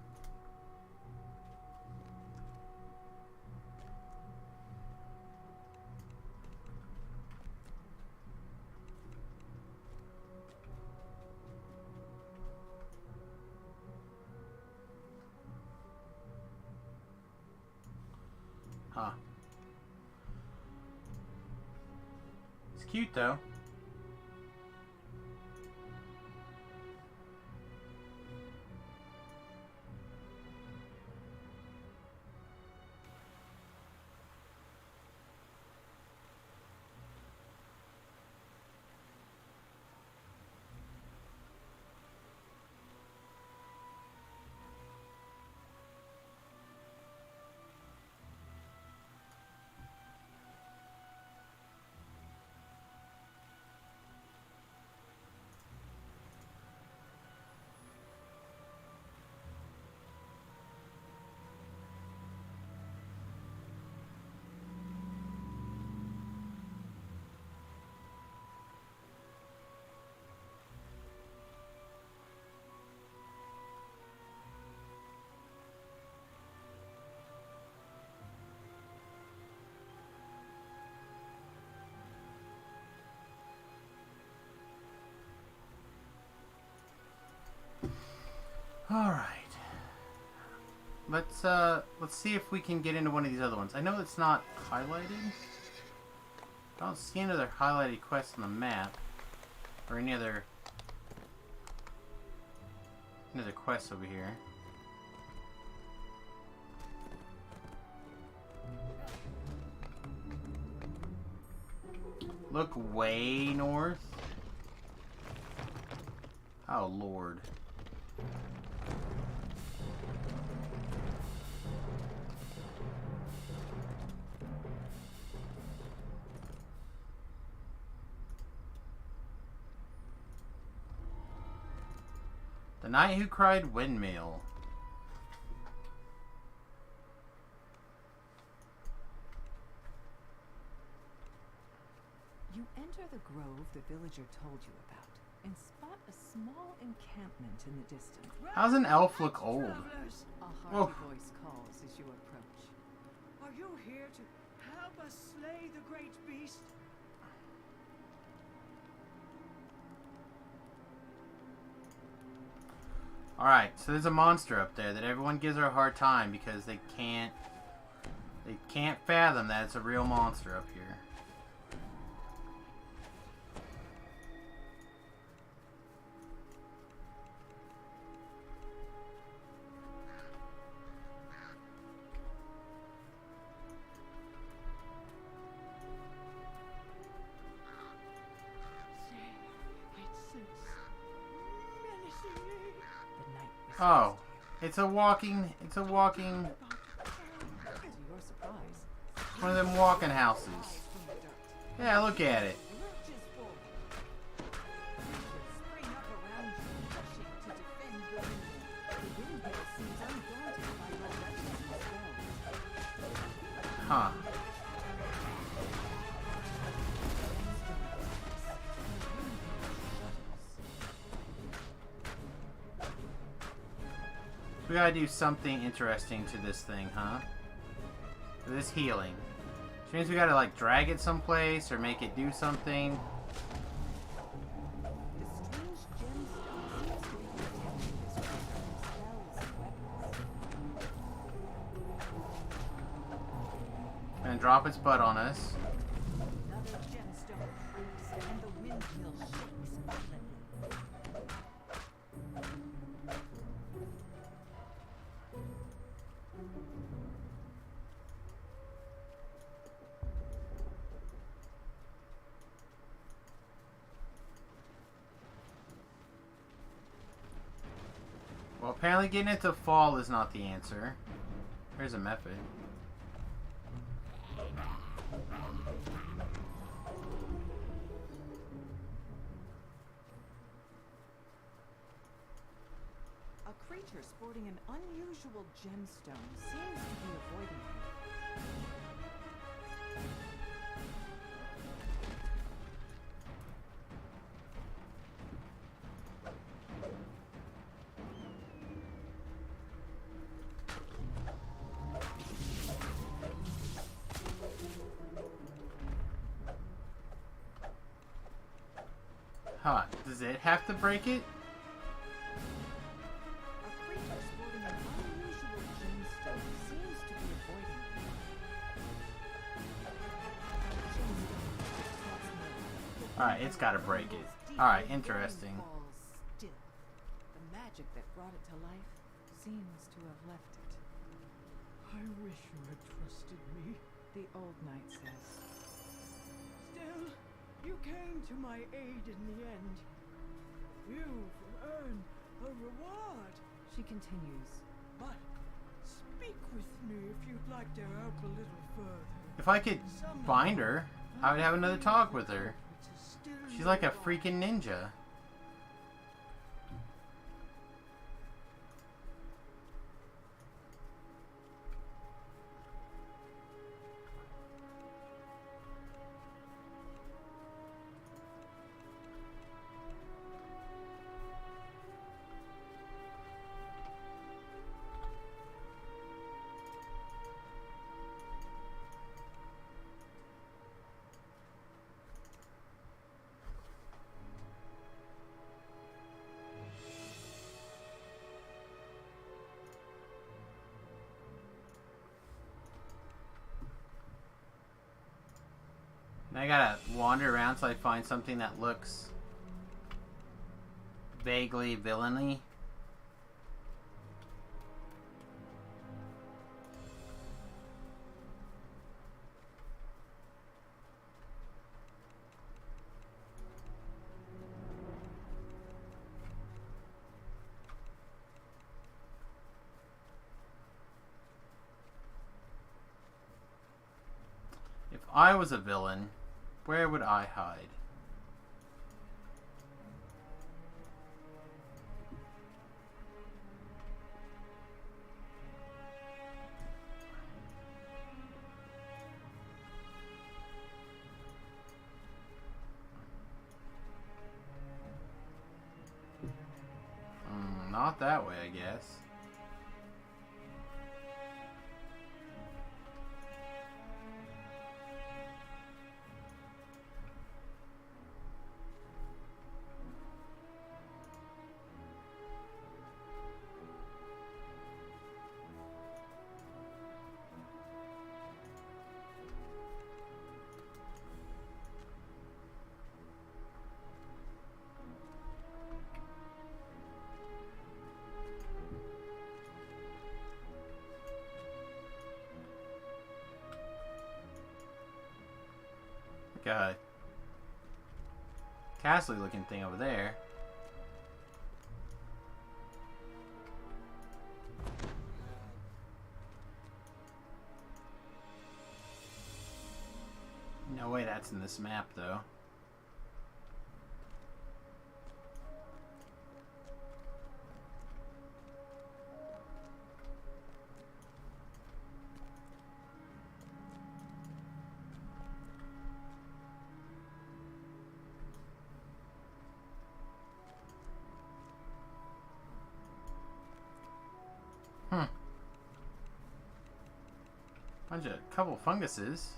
Huh. It's cute though. All right. Let's see if we can get into one of these other ones. I know it's not highlighted. I don't see any other highlighted quests on the map, or any other quests over here. Look way north. Oh Lord. The Knight Who Cried Windmill. You enter the grove the villager told you about and spot a small encampment in the distance. How's an elf look old? Travelers, A Whoa. hearty voice calls as you approach. are you here to help us slay the great beast? Alright, so there's a monster up there that everyone gives her a hard time because they can't fathom that it's a real monster up here. The knight whispers Oh, to you. it's a walking, To your surprise, one of them walking houses. from the dirt. Yeah, look at it. Lurches forward. Creatures spring up around you, rushing to defend the windmill. The windmill seems undaunted by your wretched spell. Huh. We gotta do something interesting to this thing, huh? To this healing. Which means we gotta like drag it someplace or make it do something. The strange gemstone seems to be protecting this creature from spells and weapons. And drop its butt on us. Another gemstone cracks, and the windmill shakes violently. Well, apparently getting it to fall is not the answer. Here's a method. A creature sporting an unusual gemstone seems to be avoiding you. Huh. Does it have to break it? A creature sporting an unusual gemstone seems to be avoiding you. Alright, it's gotta break it. Alright, interesting. Falls still. The magic that brought it to life seems to have left it. I wish you had trusted me. The old knight says. Still, you came to my aid in the end. You've earned a reward. She continues. But speak with me if you'd like to help a little further. If I could find her, I would have another talk with her. She's like a freaking ninja. And I gotta wander around till I find something that looks vaguely villainy. If I was a villain, where would I hide? Not that way, I guess. A castle looking thing over there. No way that's in this map though. Couple funguses.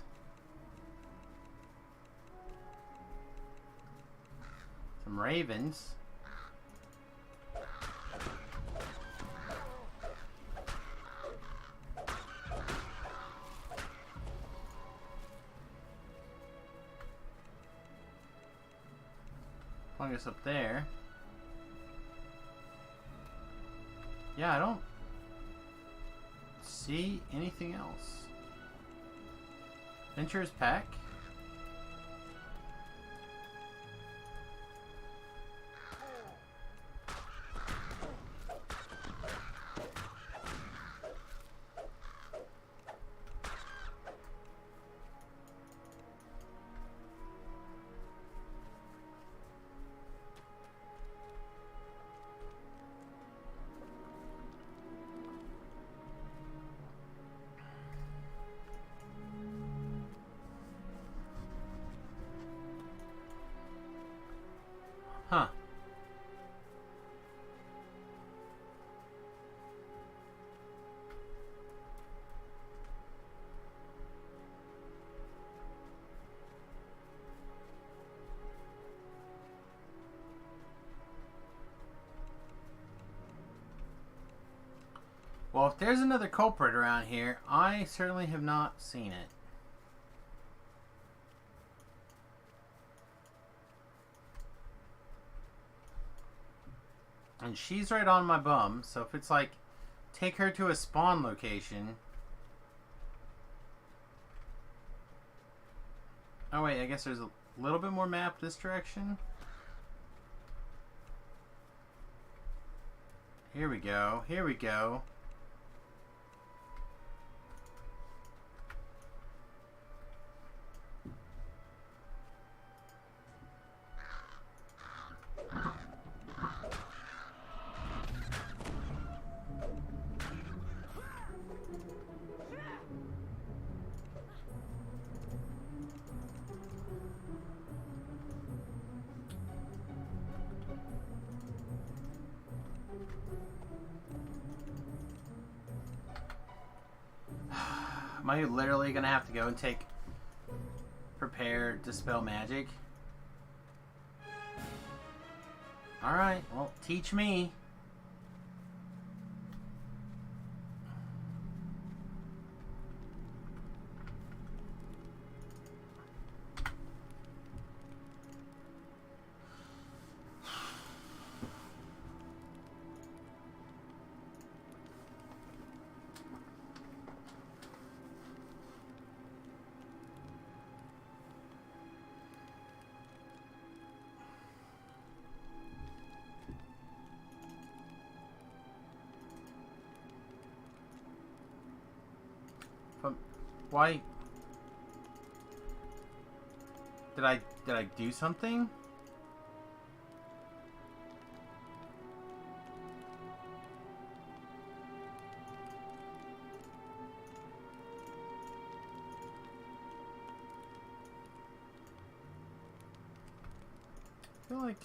Some ravens. Fungus up there. Yeah, I don't see anything else. Venture's Pack. Huh. Well, if there's another culprit around here, I certainly have not seen it. And she's right on my bum, so if it's like, take her to a spawn location. Oh wait, I guess there's a little bit more map this direction. Here we go, here we go. Am I literally gonna have to go and take prepare dispel magic? Alright, well, teach me. But why? Did I do something? I feel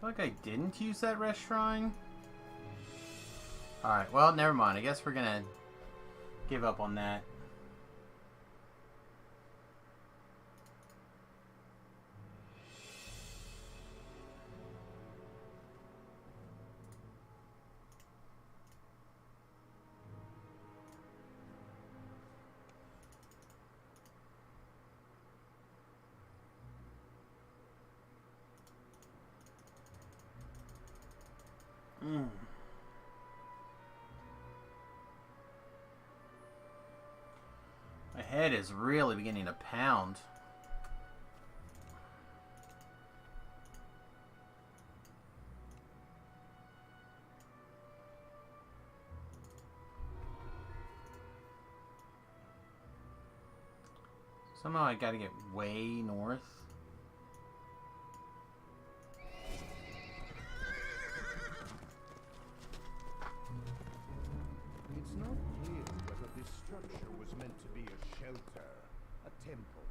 like I didn't use that rest shrine. Alright, well, never mind. I guess we're gonna give up on that. My head is really beginning to pound. Somehow I gotta get way north. It's not clear whether this structure was meant to be a shelter, a temple,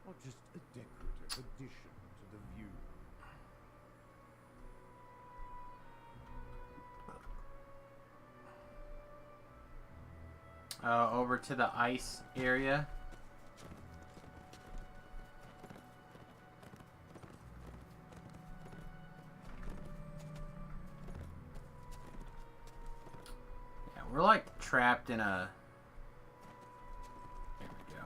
or just a decorative addition to the view. Over to the ice area. Yeah, we're like trapped in a... There we go.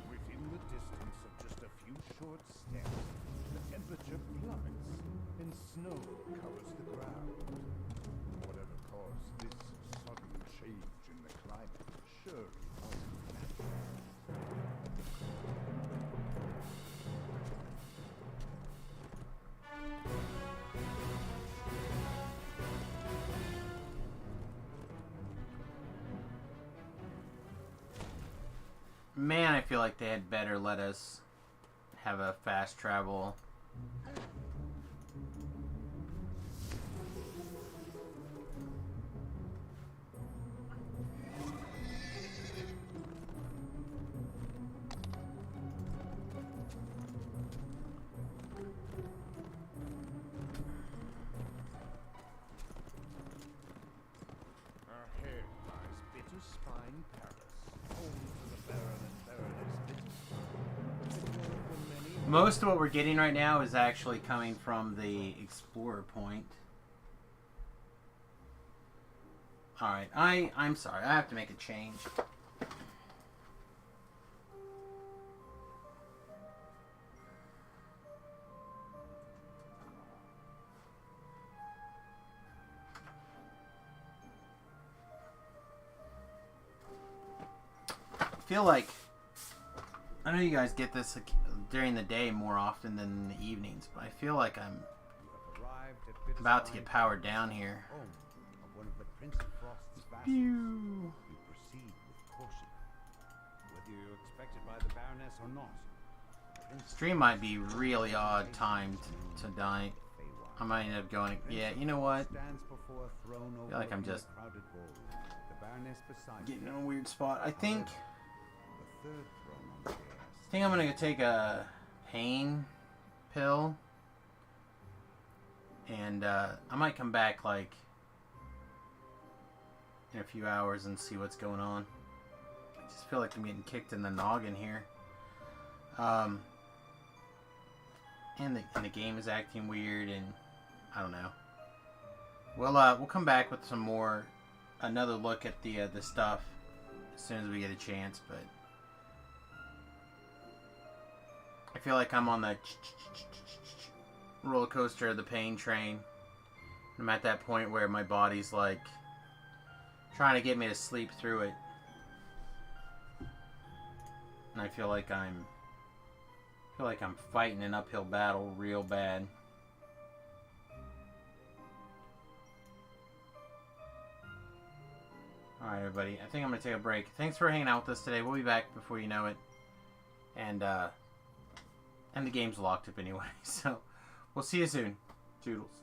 Within the distance of just a few short steps, the temperature plummets and snow covers the ground. Whatever caused this sudden change in the climate surely wasn't natural. Man, I feel like they had better let us have a fast travel. Ahead lies Bitter Spine Palace, home to the Baron and Baroness Bitterspine. Most of what we're getting right now is actually coming from the Explorer point. Alright, I'm sorry. I have to make a change. I feel like... I know you guys get this during the day more often than in the evenings, but I feel like I'm about to get powered down here. Home of one of the Prince of Frost's vassals. Pew. You proceed with caution, whether you're expected by the Baroness or not. Stream might be really odd timed tonight. I might end up going, yeah, you know what? I feel like I'm just getting in a weird spot. I think I'm gonna take a pain pill, and I might come back like in a few hours and see what's going on. I just feel like I'm getting kicked in the noggin here. And the game is acting weird, and I don't know. We'll come back with some more, another look at the stuff as soon as we get a chance. But I feel like I'm on the roller coaster of the pain train. I'm at that point where my body's like trying to get me to sleep through it. and I feel like I'm fighting an uphill battle real bad. Alright, everybody. I think I'm going to take a break. Thanks for hanging out with us today. We'll be back before you know it. And the game's locked up anyway. So, we'll see you soon. Toodles.